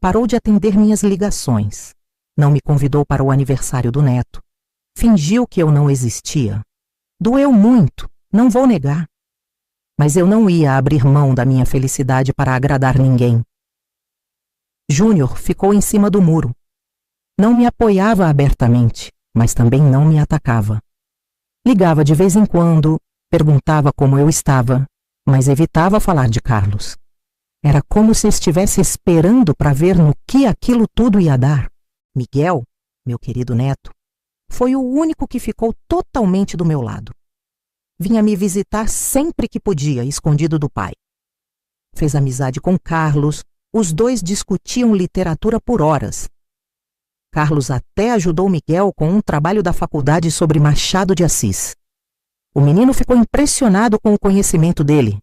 Parou de atender minhas ligações. Não me convidou para o aniversário do neto. Fingiu que eu não existia. Doeu muito, não vou negar. Mas eu não ia abrir mão da minha felicidade para agradar ninguém. Júnior ficou em cima do muro. Não me apoiava abertamente, mas também não me atacava. Ligava de vez em quando, perguntava como eu estava, mas evitava falar de Carlos. Era como se estivesse esperando para ver no que aquilo tudo ia dar. Miguel, meu querido neto, foi o único que ficou totalmente do meu lado. Vinha me visitar sempre que podia, escondido do pai. Fez amizade com Carlos, os dois discutiam literatura por horas. Carlos até ajudou Miguel com um trabalho da faculdade sobre Machado de Assis. O menino ficou impressionado com o conhecimento dele.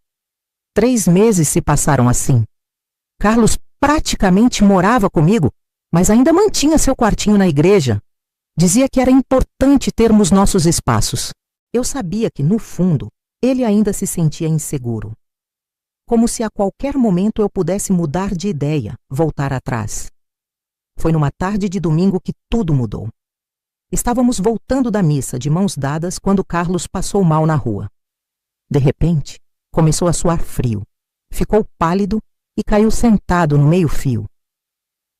3 meses se passaram assim. Carlos praticamente morava comigo, mas ainda mantinha seu quartinho na igreja. Dizia que era importante termos nossos espaços. Eu sabia que, no fundo, ele ainda se sentia inseguro. Como se a qualquer momento eu pudesse mudar de ideia, voltar atrás. Foi numa tarde de domingo que tudo mudou. Estávamos voltando da missa de mãos dadas quando Carlos passou mal na rua. De repente, começou a suar frio. Ficou pálido e caiu sentado no meio-fio.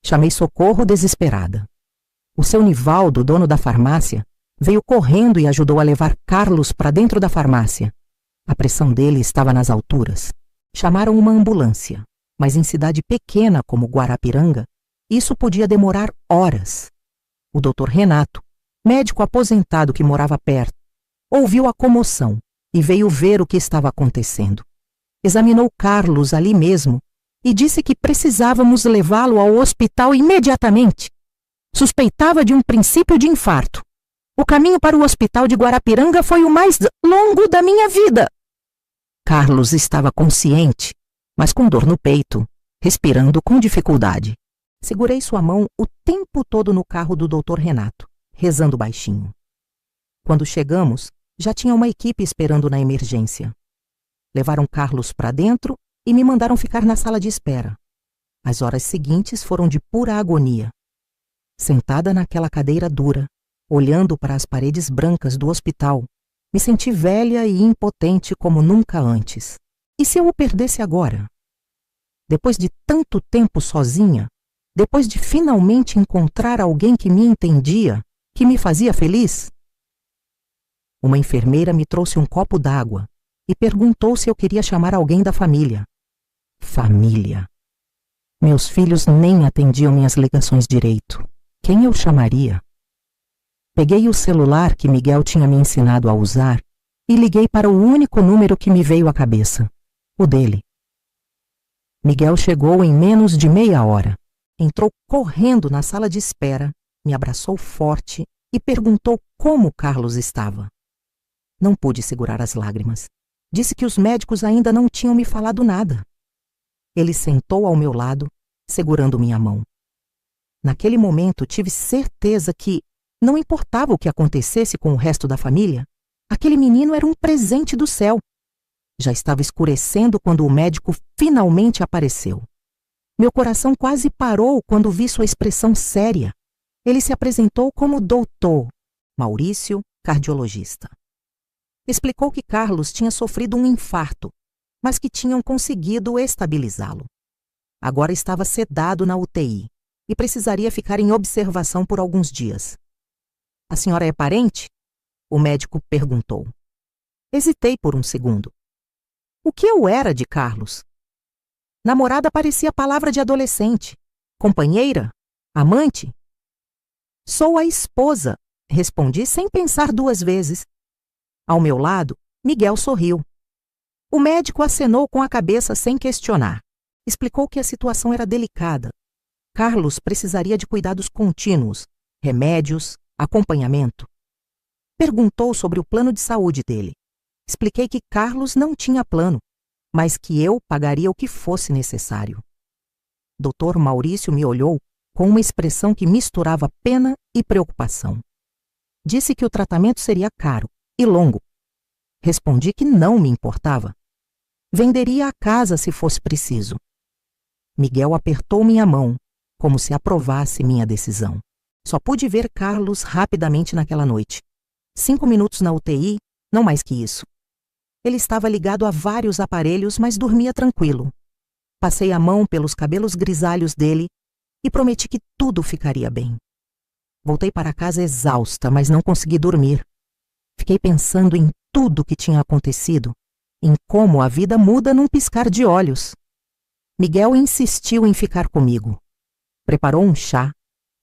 Chamei socorro desesperada. O seu Nivaldo, dono da farmácia, veio correndo e ajudou a levar Carlos para dentro da farmácia. A pressão dele estava nas alturas. Chamaram uma ambulância, mas em cidade pequena como Guarapiranga, isso podia demorar horas. O Dr. Renato, médico aposentado que morava perto, ouviu a comoção e veio ver o que estava acontecendo. Examinou Carlos ali mesmo e disse que precisávamos levá-lo ao hospital imediatamente. Suspeitava de um princípio de infarto. O caminho para o hospital de Guarapiranga foi o mais longo da minha vida. Carlos estava consciente, mas com dor no peito, respirando com dificuldade. Segurei sua mão o tempo todo no carro do Dr. Renato, rezando baixinho. Quando chegamos, já tinha uma equipe esperando na emergência. Levaram Carlos para dentro e me mandaram ficar na sala de espera. As horas seguintes foram de pura agonia. Sentada naquela cadeira dura, olhando para as paredes brancas do hospital, me senti velha e impotente como nunca antes. E se eu o perdesse agora? Depois de tanto tempo sozinha, depois de finalmente encontrar alguém que me entendia, que me fazia feliz? Uma enfermeira me trouxe um copo d'água e perguntou se eu queria chamar alguém da família. Família. Meus filhos nem atendiam minhas ligações direito. Quem eu chamaria? Peguei o celular que Miguel tinha me ensinado a usar e liguei para o único número que me veio à cabeça, o dele. Miguel chegou em menos de meia hora. Entrou correndo na sala de espera, me abraçou forte e perguntou como Carlos estava. Não pude segurar as lágrimas. Disse que os médicos ainda não tinham me falado nada. Ele sentou ao meu lado, segurando minha mão. Naquele momento tive certeza que, não importava o que acontecesse com o resto da família, aquele menino era um presente do céu. Já estava escurecendo quando o médico finalmente apareceu. Meu coração quase parou quando vi sua expressão séria. Ele se apresentou como doutor Maurício, cardiologista. Explicou que Carlos tinha sofrido um infarto, mas que tinham conseguido estabilizá-lo. Agora estava sedado na UTI e precisaria ficar em observação por alguns dias. A senhora é parente? O médico perguntou. Hesitei por um segundo. O que eu era de Carlos? Namorada parecia palavra de adolescente. Companheira? Amante? Sou a esposa, respondi sem pensar 2 vezes. Ao meu lado, Miguel sorriu. O médico acenou com a cabeça sem questionar. Explicou que a situação era delicada. Carlos precisaria de cuidados contínuos, remédios, acompanhamento. Perguntou sobre o plano de saúde dele. Expliquei que Carlos não tinha plano, mas que eu pagaria o que fosse necessário. Dr. Maurício me olhou com uma expressão que misturava pena e preocupação. Disse que o tratamento seria caro e longo. Respondi que não me importava. Venderia a casa se fosse preciso. Miguel apertou minha mão, como se aprovasse minha decisão. Só pude ver Carlos rapidamente naquela noite. 5 minutos na UTI, não mais que isso. Ele estava ligado a vários aparelhos, mas dormia tranquilo. Passei a mão pelos cabelos grisalhos dele e prometi que tudo ficaria bem. Voltei para casa exausta, mas não consegui dormir. Fiquei pensando em tudo que tinha acontecido, em como a vida muda num piscar de olhos. Miguel insistiu em ficar comigo. Preparou um chá,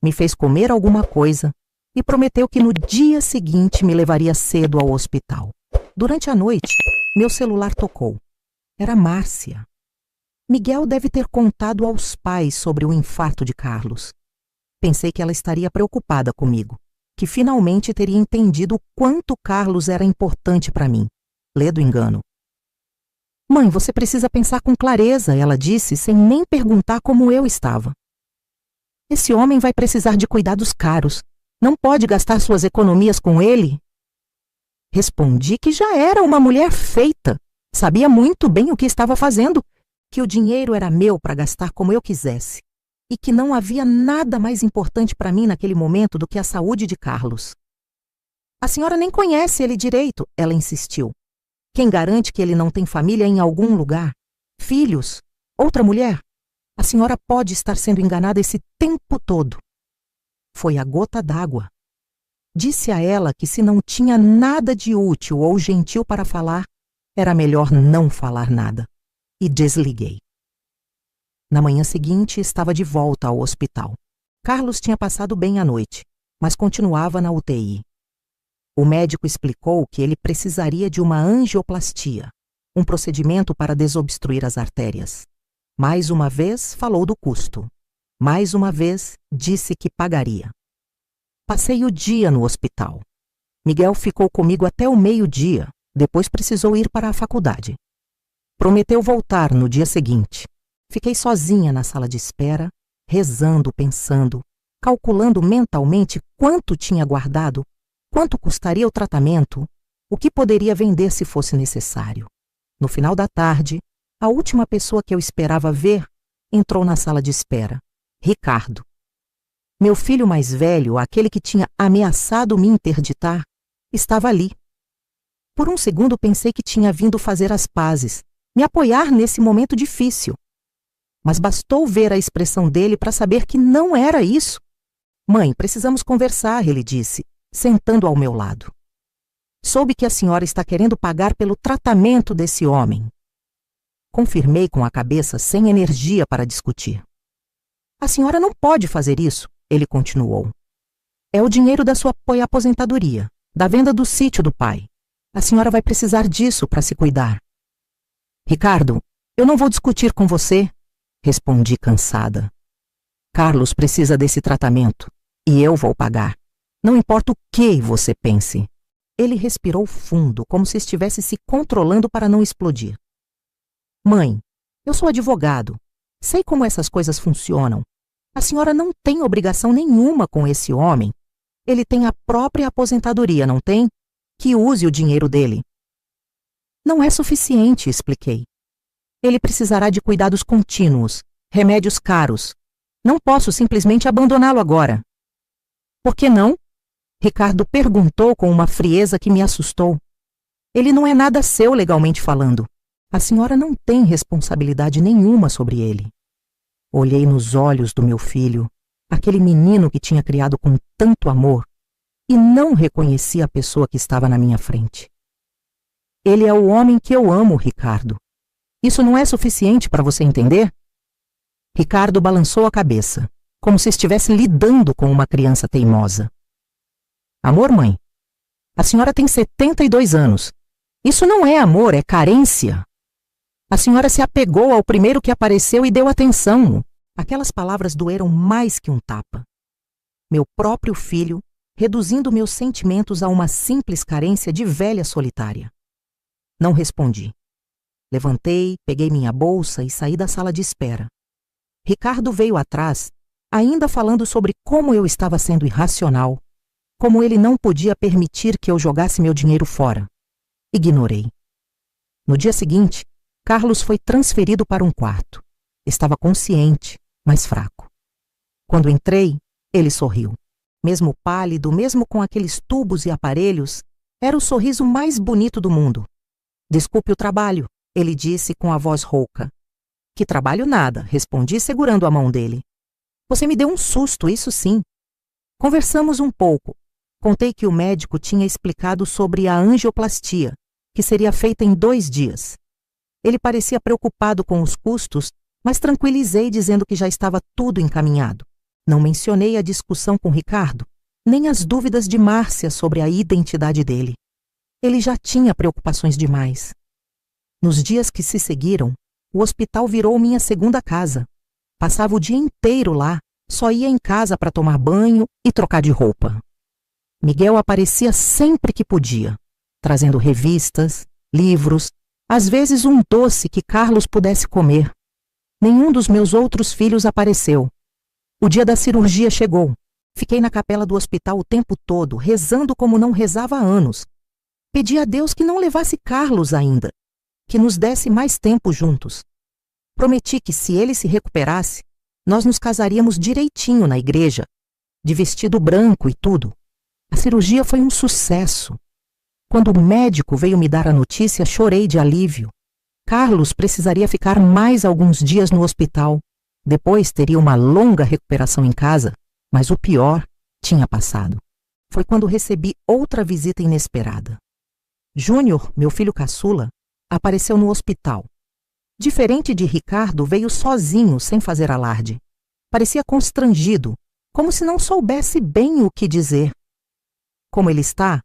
me fez comer alguma coisa e prometeu que no dia seguinte me levaria cedo ao hospital. Durante a noite, meu celular tocou. Era Márcia. Miguel deve ter contado aos pais sobre o infarto de Carlos. Pensei que ela estaria preocupada comigo, que finalmente teria entendido o quanto Carlos era importante para mim. Ledo engano. Mãe, você precisa pensar com clareza, ela disse, sem nem perguntar como eu estava. Esse homem vai precisar de cuidados caros. Não pode gastar suas economias com ele? Respondi que já era uma mulher feita. Sabia muito bem o que estava fazendo, que o dinheiro era meu para gastar como eu quisesse e que não havia nada mais importante para mim naquele momento do que a saúde de Carlos. A senhora nem conhece ele direito, ela insistiu. Quem garante que ele não tem família em algum lugar? Filhos? Outra mulher? A senhora pode estar sendo enganada esse tempo todo. Foi a gota d'água. Disse a ela que se não tinha nada de útil ou gentil para falar, era melhor não falar nada. E desliguei. Na manhã seguinte, estava de volta ao hospital. Carlos tinha passado bem a noite, mas continuava na UTI. O médico explicou que ele precisaria de uma angioplastia, um procedimento para desobstruir as artérias. Mais uma vez, falou do custo. Mais uma vez, disse que pagaria. Passei o dia no hospital. Miguel ficou comigo até o meio-dia, depois precisou ir para a faculdade. Prometeu voltar no dia seguinte. Fiquei sozinha na sala de espera, rezando, pensando, calculando mentalmente quanto tinha guardado, quanto custaria o tratamento, o que poderia vender se fosse necessário. No final da tarde, a última pessoa que eu esperava ver entrou na sala de espera. Ricardo. Meu filho mais velho, aquele que tinha ameaçado me interditar, estava ali. Por um segundo pensei que tinha vindo fazer as pazes, me apoiar nesse momento difícil. Mas bastou ver a expressão dele para saber que não era isso. Mãe, precisamos conversar, ele disse, sentando ao meu lado. Soube que a senhora está querendo pagar pelo tratamento desse homem. Confirmei com a cabeça sem energia para discutir. A senhora não pode fazer isso, ele continuou. É o dinheiro da sua aposentadoria, da venda do sítio do pai. A senhora vai precisar disso para se cuidar. Ricardo, eu não vou discutir com você, respondi cansada. Carlos precisa desse tratamento e eu vou pagar. Não importa o que você pense. Ele respirou fundo, como se estivesse se controlando para não explodir. Mãe, eu sou advogado. Sei como essas coisas funcionam. A senhora não tem obrigação nenhuma com esse homem. Ele tem a própria aposentadoria, não tem? Que use o dinheiro dele. Não é suficiente, expliquei. Ele precisará de cuidados contínuos, remédios caros. Não posso simplesmente abandoná-lo agora. Por que não? Ricardo perguntou com uma frieza que me assustou. Ele não é nada seu legalmente falando. A senhora não tem responsabilidade nenhuma sobre ele. Olhei nos olhos do meu filho, aquele menino que tinha criado com tanto amor, e não reconheci a pessoa que estava na minha frente. Ele é o homem que eu amo, Ricardo. Isso não é suficiente para você entender? Ricardo balançou a cabeça, como se estivesse lidando com uma criança teimosa. Amor, mãe? A senhora tem 72 anos. Isso não é amor, é carência. A senhora se apegou ao primeiro que apareceu e deu atenção. Aquelas palavras doeram mais que um tapa. Meu próprio filho, reduzindo meus sentimentos a uma simples carência de velha solitária. Não respondi. Levantei, peguei minha bolsa e saí da sala de espera. Ricardo veio atrás, ainda falando sobre como eu estava sendo irracional, como ele não podia permitir que eu jogasse meu dinheiro fora. Ignorei. No dia seguinte, Carlos foi transferido para um quarto. Estava consciente, mas fraco. Quando entrei, ele sorriu. Mesmo pálido, mesmo com aqueles tubos e aparelhos, era o sorriso mais bonito do mundo. Desculpe o trabalho, ele disse com a voz rouca. Que trabalho nada, respondi segurando a mão dele. Você me deu um susto, isso sim. Conversamos um pouco. Contei que o médico tinha explicado sobre a angioplastia, que seria feita em 2 dias. Ele parecia preocupado com os custos, mas tranquilizei dizendo que já estava tudo encaminhado. Não mencionei a discussão com Ricardo, nem as dúvidas de Márcia sobre a identidade dele. Ele já tinha preocupações demais. Nos dias que se seguiram, o hospital virou minha segunda casa. Passava o dia inteiro lá, só ia em casa para tomar banho e trocar de roupa. Miguel aparecia sempre que podia, trazendo revistas, livros, às vezes um doce que Carlos pudesse comer. Nenhum dos meus outros filhos apareceu. O dia da cirurgia chegou. Fiquei na capela do hospital o tempo todo, rezando como não rezava há anos. Pedi a Deus que não levasse Carlos ainda, que nos desse mais tempo juntos. Prometi que, se ele se recuperasse, nós nos casaríamos direitinho na igreja, de vestido branco e tudo. A cirurgia foi um sucesso. Quando o médico veio me dar a notícia, chorei de alívio. Carlos precisaria ficar mais alguns dias no hospital. Depois teria uma longa recuperação em casa, mas o pior tinha passado. Foi quando recebi outra visita inesperada. Júnior, meu filho caçula, apareceu no hospital. Diferente de Ricardo, veio sozinho, sem fazer alarde. Parecia constrangido, como se não soubesse bem o que dizer. Como ele está?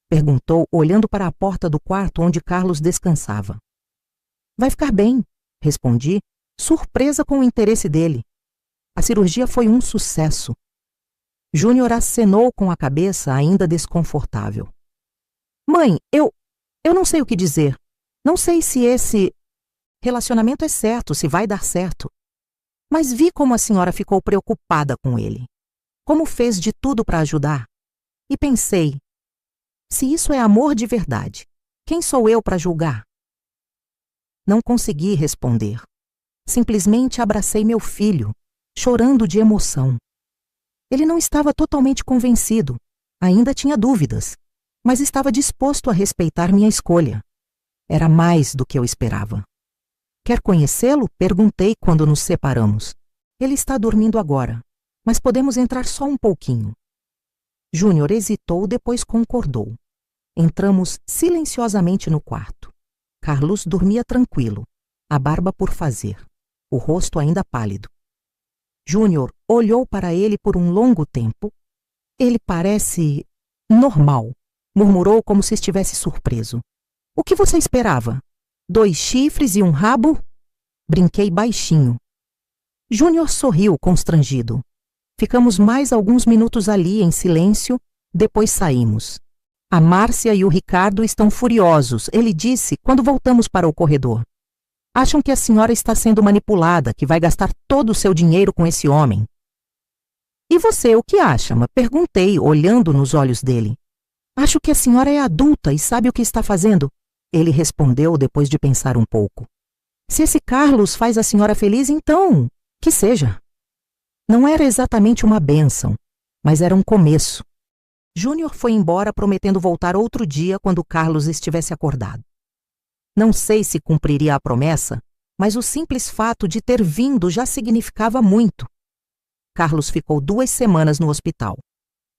Perguntou, olhando para a porta do quarto onde Carlos descansava. Vai ficar bem, respondi, surpresa com o interesse dele. A cirurgia foi um sucesso. Júnior acenou com a cabeça, ainda desconfortável. Mãe, eu não sei o que dizer. Não sei se esse relacionamento é certo, se vai dar certo. Mas vi como a senhora ficou preocupada com ele. Como fez de tudo para ajudar. E pensei, se isso é amor de verdade, quem sou eu para julgar? Não consegui responder. Simplesmente abracei meu filho, chorando de emoção. Ele não estava totalmente convencido, ainda tinha dúvidas, mas estava disposto a respeitar minha escolha. Era mais do que eu esperava. Quer conhecê-lo? Perguntei quando nos separamos. Ele está dormindo agora, mas podemos entrar só um pouquinho. Júnior hesitou, depois concordou. Entramos silenciosamente no quarto. Carlos dormia tranquilo, a barba por fazer, o rosto ainda pálido. Júnior olhou para ele por um longo tempo. Ele parece normal, murmurou como se estivesse surpreso. O que você esperava? 2 chifres e um rabo? Brinquei baixinho. Júnior sorriu, constrangido. Ficamos mais alguns minutos ali em silêncio, depois saímos. A Márcia e o Ricardo estão furiosos, ele disse quando voltamos para o corredor. Acham que a senhora está sendo manipulada, que vai gastar todo o seu dinheiro com esse homem. E você, o que acha? Perguntei, olhando nos olhos dele. Acho que a senhora é adulta e sabe o que está fazendo. Ele respondeu depois de pensar um pouco. Se esse Carlos faz a senhora feliz, então, que seja. Não era exatamente uma bênção, mas era um começo. Júnior foi embora prometendo voltar outro dia quando Carlos estivesse acordado. Não sei se cumpriria a promessa, mas o simples fato de ter vindo já significava muito. Carlos ficou 2 semanas no hospital.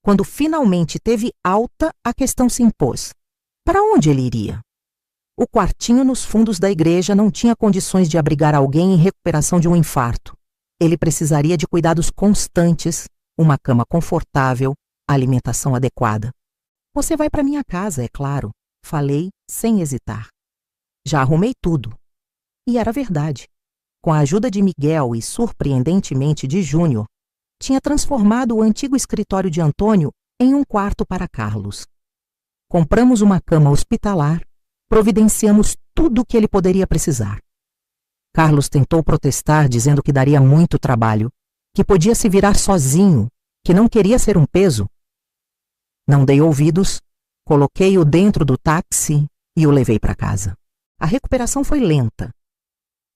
Quando finalmente teve alta, a questão se impôs. Para onde ele iria? O quartinho nos fundos da igreja não tinha condições de abrigar alguém em recuperação de um infarto. Ele precisaria de cuidados constantes, uma cama confortável, alimentação adequada. Você vai para minha casa, é claro, falei sem hesitar. Já arrumei tudo. E era verdade. Com a ajuda de Miguel e, surpreendentemente, de Júnior, tinha transformado o antigo escritório de Antônio em um quarto para Carlos. Compramos uma cama hospitalar, providenciamos tudo o que ele poderia precisar. Carlos tentou protestar, dizendo que daria muito trabalho, que podia se virar sozinho, que não queria ser um peso. Não dei ouvidos, coloquei-o dentro do táxi e o levei para casa. A recuperação foi lenta.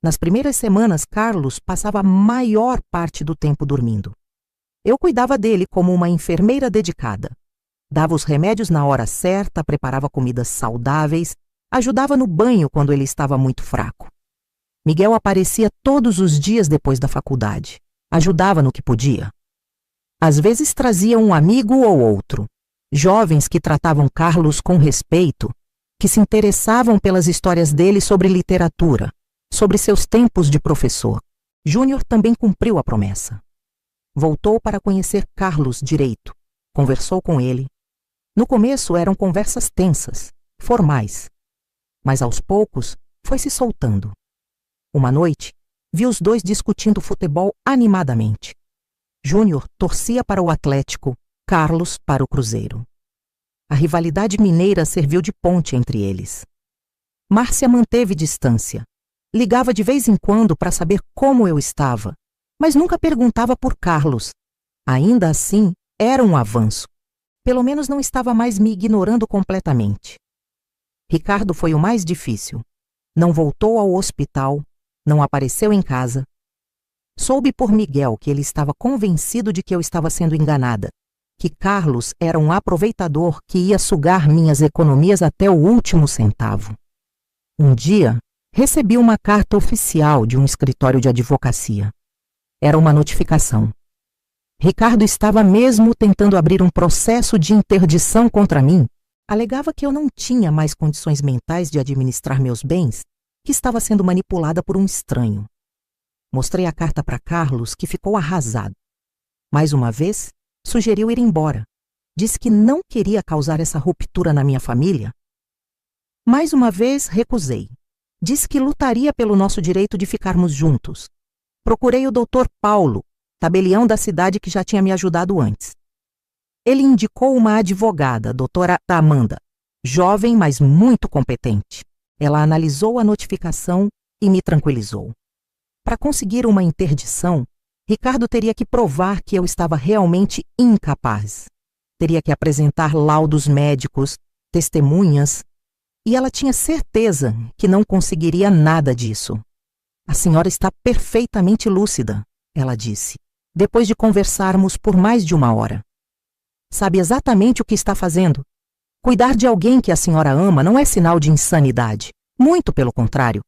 Nas primeiras semanas, Carlos passava a maior parte do tempo dormindo. Eu cuidava dele como uma enfermeira dedicada. Dava os remédios na hora certa, preparava comidas saudáveis, ajudava no banho quando ele estava muito fraco. Miguel aparecia todos os dias depois da faculdade. Ajudava no que podia. Às vezes trazia um amigo ou outro. Jovens que tratavam Carlos com respeito, que se interessavam pelas histórias dele sobre literatura, sobre seus tempos de professor. Júnior também cumpriu a promessa. Voltou para conhecer Carlos direito. Conversou com ele. No começo eram conversas tensas, formais. Mas aos poucos foi se soltando. Uma noite, vi os dois discutindo futebol animadamente. Júnior torcia para o Atlético, Carlos para o Cruzeiro. A rivalidade mineira serviu de ponte entre eles. Márcia manteve distância. Ligava de vez em quando para saber como eu estava, mas nunca perguntava por Carlos. Ainda assim, era um avanço. Pelo menos não estava mais me ignorando completamente. Ricardo foi o mais difícil. Não voltou ao hospital, não apareceu em casa. Soube por Miguel que ele estava convencido de que eu estava sendo enganada, que Carlos era um aproveitador que ia sugar minhas economias até o último centavo. Um dia, recebi uma carta oficial de um escritório de advocacia. Era uma notificação. Ricardo estava mesmo tentando abrir um processo de interdição contra mim. Alegava que eu não tinha mais condições mentais de administrar meus bens, que estava sendo manipulada por um estranho. Mostrei a carta para Carlos, que ficou arrasado. Mais uma vez, sugeriu ir embora. Disse que não queria causar essa ruptura na minha família. Mais uma vez, recusei. Disse que lutaria pelo nosso direito de ficarmos juntos. Procurei o Dr. Paulo, tabelião da cidade que já tinha me ajudado antes. Ele indicou uma advogada, doutora Amanda, jovem, mas muito competente. Ela analisou a notificação e me tranquilizou. Para conseguir uma interdição, Ricardo teria que provar que eu estava realmente incapaz. Teria que apresentar laudos médicos, testemunhas, e ela tinha certeza que não conseguiria nada disso. A senhora está perfeitamente lúcida, ela disse, depois de conversarmos por mais de 1 hora. Sabe exatamente o que está fazendo. Cuidar de alguém que a senhora ama não é sinal de insanidade. Muito pelo contrário.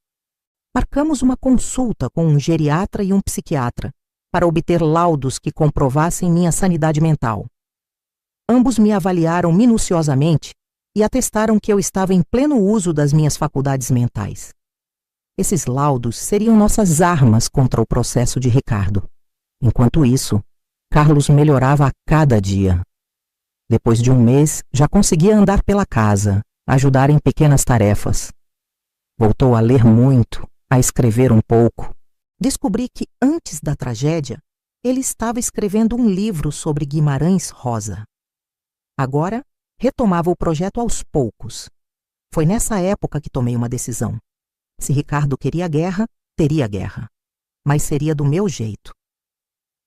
Marcamos uma consulta com um geriatra e um psiquiatra para obter laudos que comprovassem minha sanidade mental. Ambos me avaliaram minuciosamente e atestaram que eu estava em pleno uso das minhas faculdades mentais. Esses laudos seriam nossas armas contra o processo de Ricardo. Enquanto isso, Carlos melhorava a cada dia. Depois de 1 mês, já conseguia andar pela casa, ajudar em pequenas tarefas. Voltou a ler muito, a escrever um pouco. Descobri que, antes da tragédia, ele estava escrevendo um livro sobre Guimarães Rosa. Agora, retomava o projeto aos poucos. Foi nessa época que tomei uma decisão. Se Ricardo queria guerra, teria guerra. Mas seria do meu jeito.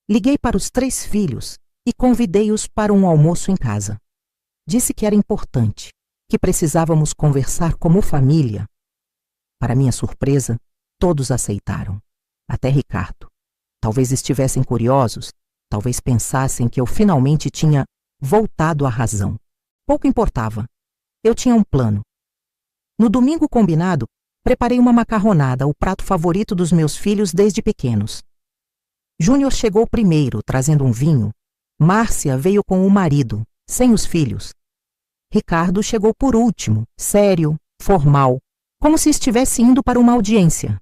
Liguei para os 3 filhos e convidei-os para um almoço em casa. Disse que era importante, que precisávamos conversar como família. Para minha surpresa, todos aceitaram, até Ricardo. Talvez estivessem curiosos, talvez pensassem que eu finalmente tinha voltado à razão. Pouco importava. Eu tinha um plano. No domingo combinado, preparei uma macarronada, o prato favorito dos meus filhos desde pequenos. Júnior chegou primeiro, trazendo um vinho. Márcia veio com o marido, sem os filhos. Ricardo chegou por último, sério, formal, como se estivesse indo para uma audiência.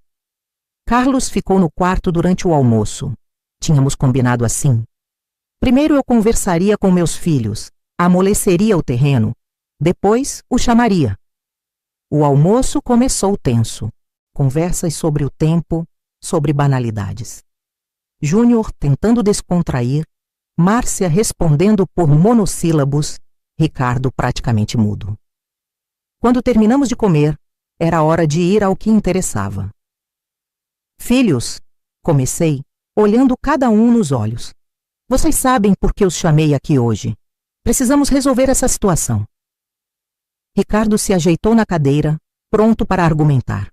Carlos ficou no quarto durante o almoço. Tínhamos combinado assim. Primeiro eu conversaria com meus filhos, amoleceria o terreno, depois o chamaria. O almoço começou tenso. Conversas sobre o tempo, sobre banalidades. Júnior tentando descontrair, Márcia respondendo por monossílabos, Ricardo praticamente mudo. Quando terminamos de comer, era hora de ir ao que interessava. Filhos, comecei, olhando cada um nos olhos. Vocês sabem por que os chamei aqui hoje. Precisamos resolver essa situação. Ricardo se ajeitou na cadeira, pronto para argumentar.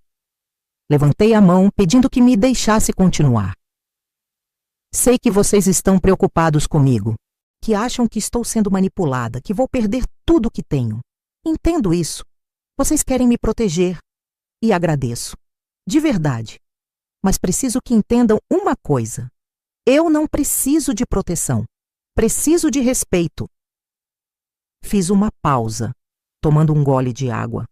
Levantei a mão, pedindo que me deixasse continuar. Sei que vocês estão preocupados comigo, que acham que estou sendo manipulada, que vou perder tudo que tenho. Entendo isso. Vocês querem me proteger. E agradeço. De verdade. Mas preciso que entendam uma coisa. Eu não preciso de proteção. Preciso de respeito. Fiz uma pausa, tomando um gole de água.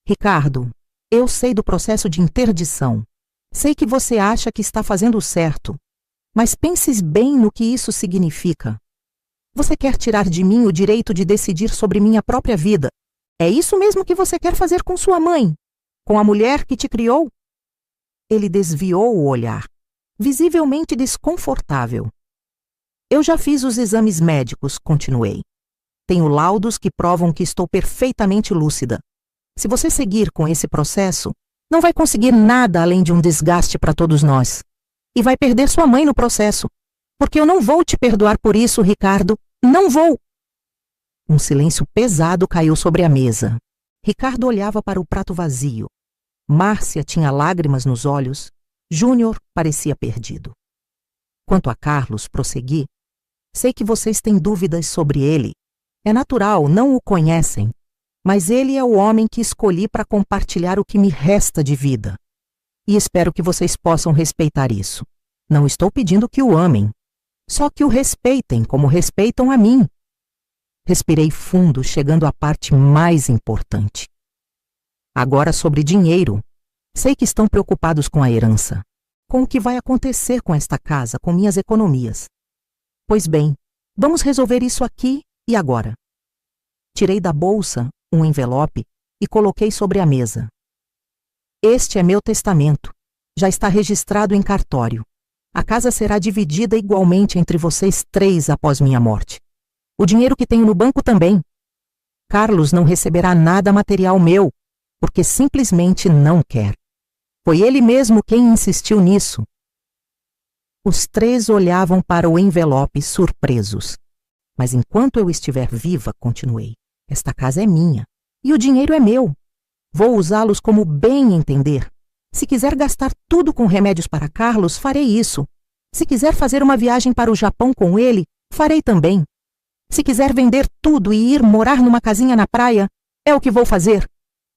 Ricardo, eu sei do processo de interdição. Sei que você acha que está fazendo o certo. Mas pense bem no que isso significa. Você quer tirar de mim o direito de decidir sobre minha própria vida. É isso mesmo que você quer fazer com sua mãe? Com a mulher que te criou? Ele desviou o olhar, visivelmente desconfortável. Eu já fiz os exames médicos, continuei. Tenho laudos que provam que estou perfeitamente lúcida. Se você seguir com esse processo, não vai conseguir nada além de um desgaste para todos nós. E vai perder sua mãe no processo. Porque eu não vou te perdoar por isso, Ricardo. Não vou! Um silêncio pesado caiu sobre a mesa. Ricardo olhava para o prato vazio. Márcia tinha lágrimas nos olhos. Júnior parecia perdido. Quanto a Carlos, prossegui. Sei que vocês têm dúvidas sobre ele. É natural, não o conhecem. Mas ele é o homem que escolhi para compartilhar o que me resta de vida. E espero que vocês possam respeitar isso. Não estou pedindo que o amem. Só que o respeitem como respeitam a mim. Respirei fundo, chegando à parte mais importante. Agora sobre dinheiro. Sei que estão preocupados com a herança. Com o que vai acontecer com esta casa, com minhas economias. Pois bem, vamos resolver isso aqui e agora. Tirei da bolsa um envelope e coloquei sobre a mesa. Este é meu testamento. Já está registrado em cartório. A casa será dividida igualmente entre vocês 3 após minha morte. O dinheiro que tenho no banco também. Carlos não receberá nada material meu, porque simplesmente não quer. Foi ele mesmo quem insistiu nisso. Os 3 olhavam para o envelope surpresos. Mas enquanto eu estiver viva, continuei, esta casa é minha e o dinheiro é meu. Vou usá-los como bem entender. Se quiser gastar tudo com remédios para Carlos, farei isso. Se quiser fazer uma viagem para o Japão com ele, farei também. Se quiser vender tudo e ir morar numa casinha na praia, é o que vou fazer.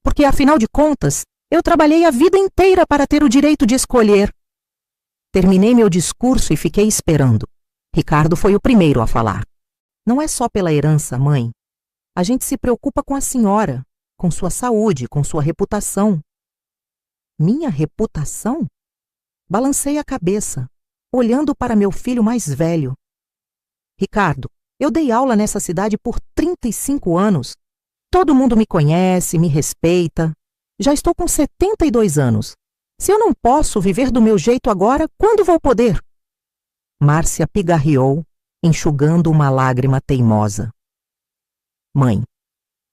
Porque, afinal de contas, eu trabalhei a vida inteira para ter o direito de escolher. Terminei meu discurso e fiquei esperando. Ricardo foi o primeiro a falar. Não é só pela herança, mãe. A gente se preocupa com a senhora, com sua saúde, com sua reputação. Minha reputação? Balancei a cabeça, olhando para meu filho mais velho. Ricardo, eu dei aula nessa cidade por 35 anos. Todo mundo me conhece, me respeita. Já estou com 72 anos. Se eu não posso viver do meu jeito agora, quando vou poder? Márcia pigarreou, enxugando uma lágrima teimosa. Mãe,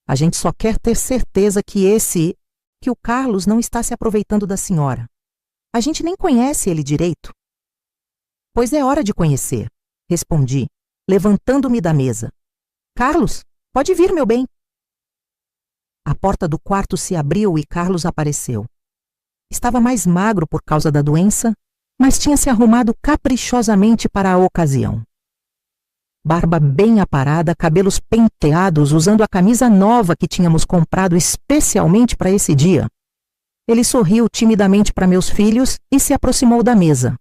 a gente só quer ter certeza que o Carlos não está se aproveitando da senhora. A gente nem conhece ele direito. Pois é hora de conhecer, respondi, levantando-me da mesa. Carlos, pode vir, meu bem. A porta do quarto se abriu e Carlos apareceu. Estava mais magro por causa da doença, mas tinha se arrumado caprichosamente para a ocasião. Barba bem aparada, cabelos penteados, usando a camisa nova que tínhamos comprado especialmente para esse dia. Ele sorriu timidamente para meus filhos e se aproximou da mesa.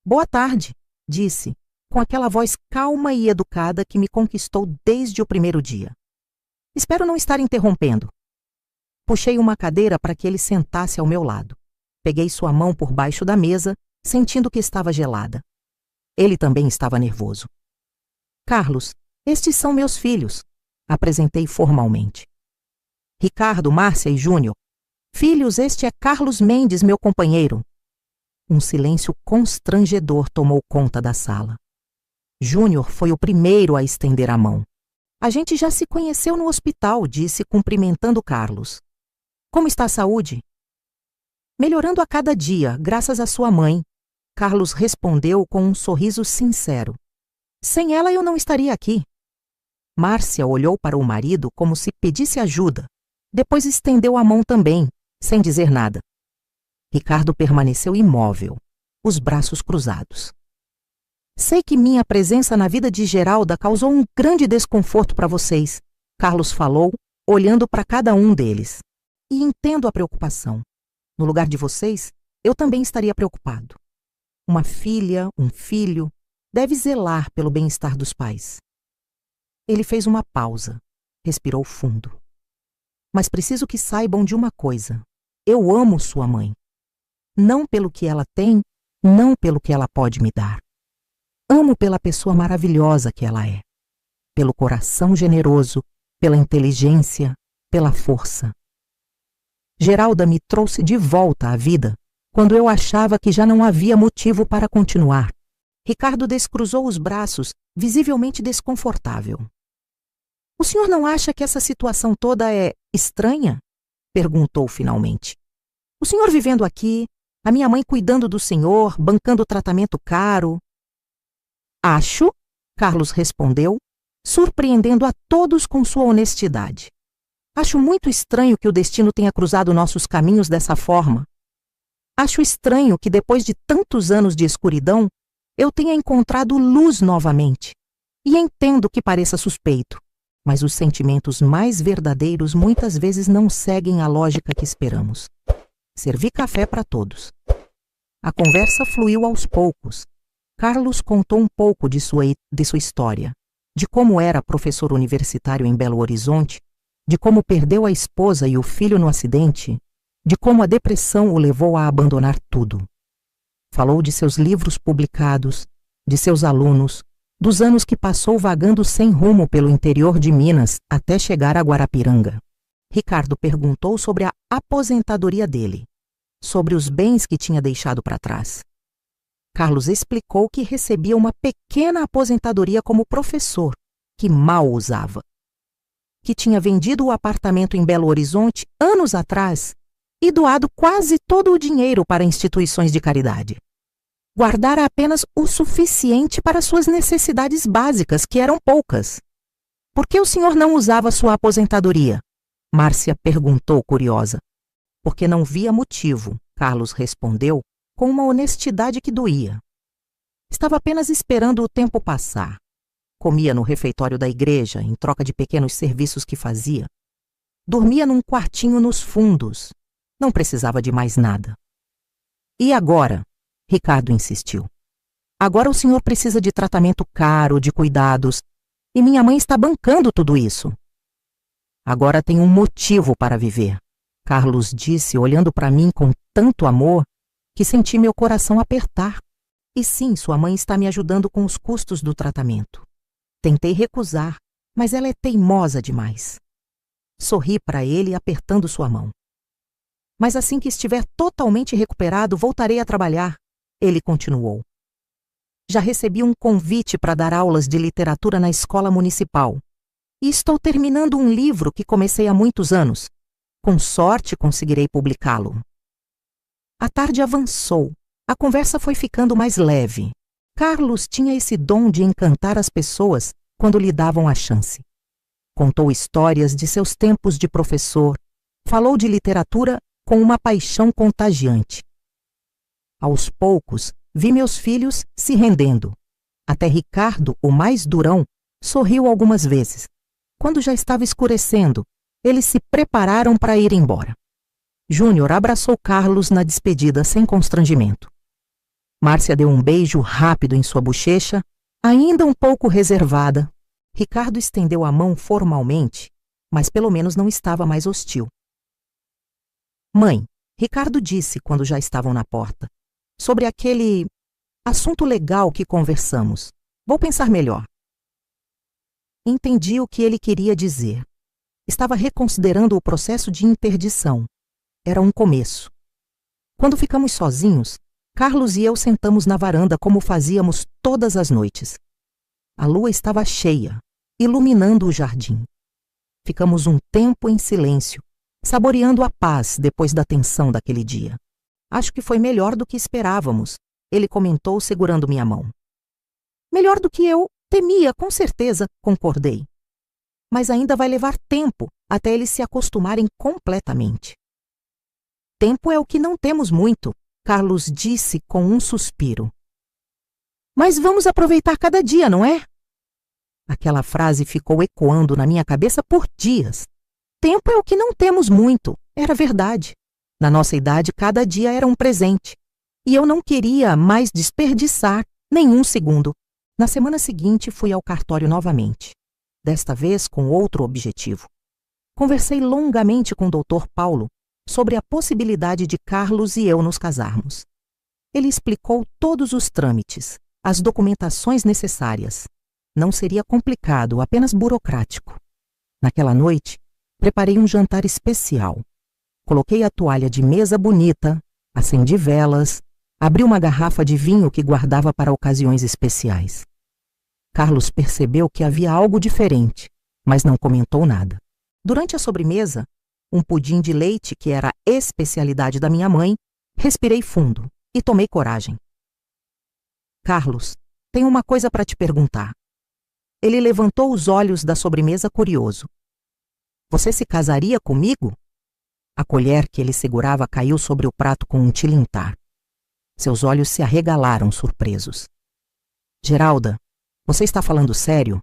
Boa tarde, disse, com aquela voz calma e educada que me conquistou desde o primeiro dia. Espero não estar interrompendo. Puxei uma cadeira para que ele sentasse ao meu lado. Peguei sua mão por baixo da mesa, sentindo que estava gelada. Ele também estava nervoso. Carlos, estes são meus filhos, apresentei formalmente. Ricardo, Márcia e Júnior. Filhos, este é Carlos Mendes, meu companheiro. Um silêncio constrangedor tomou conta da sala. Júnior foi o primeiro a estender a mão. A gente já se conheceu no hospital, disse, cumprimentando Carlos. Como está a saúde? Melhorando a cada dia, graças à sua mãe. Carlos respondeu com um sorriso sincero. Sem ela eu não estaria aqui. Márcia olhou para o marido como se pedisse ajuda. Depois estendeu a mão também, sem dizer nada. Ricardo permaneceu imóvel, os braços cruzados. Sei que minha presença na vida de Geralda causou um grande desconforto para vocês, Carlos falou, olhando para cada um deles. E entendo a preocupação. No lugar de vocês, eu também estaria preocupado. Uma filha, um filho, deve zelar pelo bem-estar dos pais. Ele fez uma pausa, respirou fundo. Mas preciso que saibam de uma coisa. Eu amo sua mãe. Não pelo que ela tem, não pelo que ela pode me dar. Amo pela pessoa maravilhosa que ela é. Pelo coração generoso, pela inteligência, pela força. Geralda me trouxe de volta à vida quando eu achava que já não havia motivo para continuar. Ricardo descruzou os braços, visivelmente desconfortável. O senhor não acha que essa situação toda é estranha? Perguntou finalmente. O senhor vivendo aqui, a minha mãe cuidando do senhor, bancando tratamento caro. Acho, Carlos respondeu, surpreendendo a todos com sua honestidade. Acho muito estranho que o destino tenha cruzado nossos caminhos dessa forma. Acho estranho que depois de tantos anos de escuridão, eu tenha encontrado luz novamente. E entendo que pareça suspeito, mas os sentimentos mais verdadeiros muitas vezes não seguem a lógica que esperamos. Servi café para todos. A conversa fluiu aos poucos. Carlos contou um pouco de sua história, de como era professor universitário em Belo Horizonte, de como perdeu a esposa e o filho no acidente, de como a depressão o levou a abandonar tudo. Falou de seus livros publicados, de seus alunos, dos anos que passou vagando sem rumo pelo interior de Minas até chegar a Guarapiranga. Ricardo perguntou sobre a aposentadoria dele, sobre os bens que tinha deixado para trás. Carlos explicou que recebia uma pequena aposentadoria como professor, que mal usava. Que tinha vendido o apartamento em Belo Horizonte anos atrás e doado quase todo o dinheiro para instituições de caridade. Guardara apenas o suficiente para suas necessidades básicas, que eram poucas. Por que o senhor não usava sua aposentadoria? Márcia perguntou curiosa. Porque não via motivo, Carlos respondeu, com uma honestidade que doía. Estava apenas esperando o tempo passar. Comia no refeitório da igreja, em troca de pequenos serviços que fazia. Dormia num quartinho nos fundos. Não precisava de mais nada. E agora? Ricardo insistiu. Agora o senhor precisa de tratamento caro, de cuidados, e minha mãe está bancando tudo isso. Agora tem um motivo para viver, Carlos disse, olhando para mim com tanto amor que senti meu coração apertar. E sim, sua mãe está me ajudando com os custos do tratamento. Tentei recusar, mas ela é teimosa demais. Sorri para ele, apertando sua mão. Mas assim que estiver totalmente recuperado, voltarei a trabalhar, ele continuou. Já recebi um convite para dar aulas de literatura na escola municipal. E estou terminando um livro que comecei há muitos anos. Com sorte, conseguirei publicá-lo. A tarde avançou. A conversa foi ficando mais leve. Carlos tinha esse dom de encantar as pessoas quando lhe davam a chance. Contou histórias de seus tempos de professor. Falou de literatura com uma paixão contagiante. Aos poucos, vi meus filhos se rendendo. Até Ricardo, o mais durão, sorriu algumas vezes. Quando já estava escurecendo, eles se prepararam para ir embora. Júnior abraçou Carlos na despedida sem constrangimento. Márcia deu um beijo rápido em sua bochecha, ainda um pouco reservada. Ricardo estendeu a mão formalmente, mas pelo menos não estava mais hostil. Mãe, Ricardo disse quando já estavam na porta, sobre aquele assunto legal que conversamos. Vou pensar melhor. Entendi o que ele queria dizer. Estava reconsiderando o processo de interdição. Era um começo. Quando ficamos sozinhos, Carlos e eu sentamos na varanda como fazíamos todas as noites. A lua estava cheia, iluminando o jardim. Ficamos um tempo em silêncio, saboreando a paz depois da tensão daquele dia. Acho que foi melhor do que esperávamos, ele comentou segurando minha mão. Melhor do que eu temia, com certeza, concordei. Mas ainda vai levar tempo até eles se acostumarem completamente. Tempo é o que não temos muito, Carlos disse com um suspiro. Mas vamos aproveitar cada dia, não é? Aquela frase ficou ecoando na minha cabeça por dias. Tempo é o que não temos muito, era verdade. Na nossa idade, cada dia era um presente. E eu não queria mais desperdiçar nenhum segundo. Na semana seguinte, fui ao cartório novamente. Desta vez com outro objetivo. Conversei longamente com o Dr. Paulo sobre a possibilidade de Carlos e eu nos casarmos. Ele explicou todos os trâmites, as documentações necessárias. Não seria complicado, apenas burocrático. Naquela noite, preparei um jantar especial. Coloquei a toalha de mesa bonita, acendi velas, abri uma garrafa de vinho que guardava para ocasiões especiais. Carlos percebeu que havia algo diferente, mas não comentou nada. Durante a sobremesa, um pudim de leite, que era a especialidade da minha mãe, respirei fundo e tomei coragem. Carlos, tenho uma coisa para te perguntar. Ele levantou os olhos da sobremesa curioso. Você se casaria comigo? A colher que ele segurava caiu sobre o prato com um tilintar. Seus olhos se arregalaram surpresos. Geralda, você está falando sério?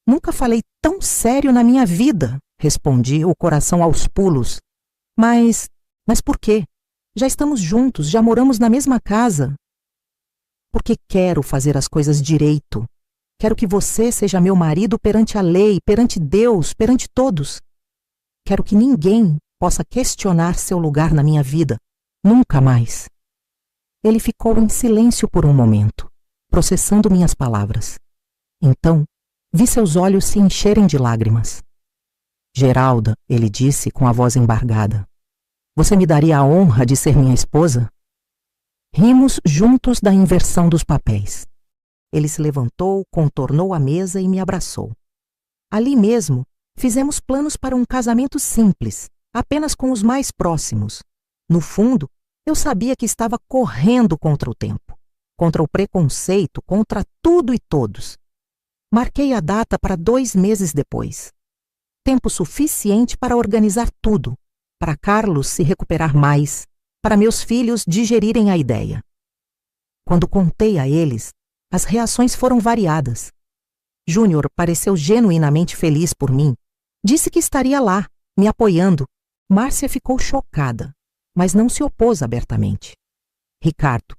Nunca falei tão sério na minha vida, respondi, o coração aos pulos. Mas por quê? Já estamos juntos, já moramos na mesma casa. Porque quero fazer as coisas direito. Quero que você seja meu marido perante a lei, perante Deus, perante todos. Quero que ninguém possa questionar seu lugar na minha vida. Nunca mais. Ele ficou em silêncio por um momento, processando minhas palavras. Então, vi seus olhos se encherem de lágrimas. Geralda, ele disse com a voz embargada, você me daria a honra de ser minha esposa? Rimos juntos da inversão dos papéis. Ele se levantou, contornou a mesa e me abraçou. Ali mesmo, fizemos planos para um casamento simples, apenas com os mais próximos. No fundo, eu sabia que estava correndo contra o tempo, contra o preconceito, contra tudo e todos. Marquei a data para 2 meses depois. Tempo suficiente para organizar tudo, para Carlos se recuperar mais, para meus filhos digerirem a ideia. Quando contei a eles, as reações foram variadas. Júnior pareceu genuinamente feliz por mim. Disse que estaria lá, me apoiando. Márcia ficou chocada, mas não se opôs abertamente. Ricardo.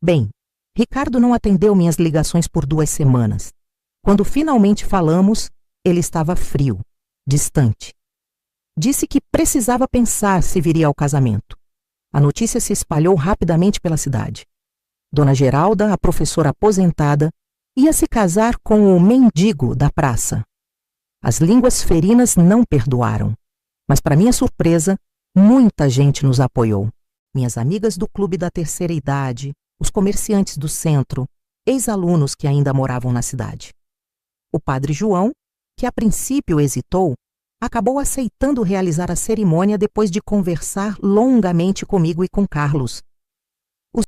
Bem, Ricardo não atendeu minhas ligações por 2 semanas. Quando finalmente falamos, ele estava frio, distante. Disse que precisava pensar se viria ao casamento. A notícia se espalhou rapidamente pela cidade. Dona Geralda, a professora aposentada, ia se casar com o mendigo da praça. As línguas ferinas não perdoaram, mas para minha surpresa, muita gente nos apoiou. Minhas amigas do clube da terceira idade, os comerciantes do centro, ex-alunos que ainda moravam na cidade. O padre João, que a princípio hesitou, acabou aceitando realizar a cerimônia depois de conversar longamente comigo e com Carlos,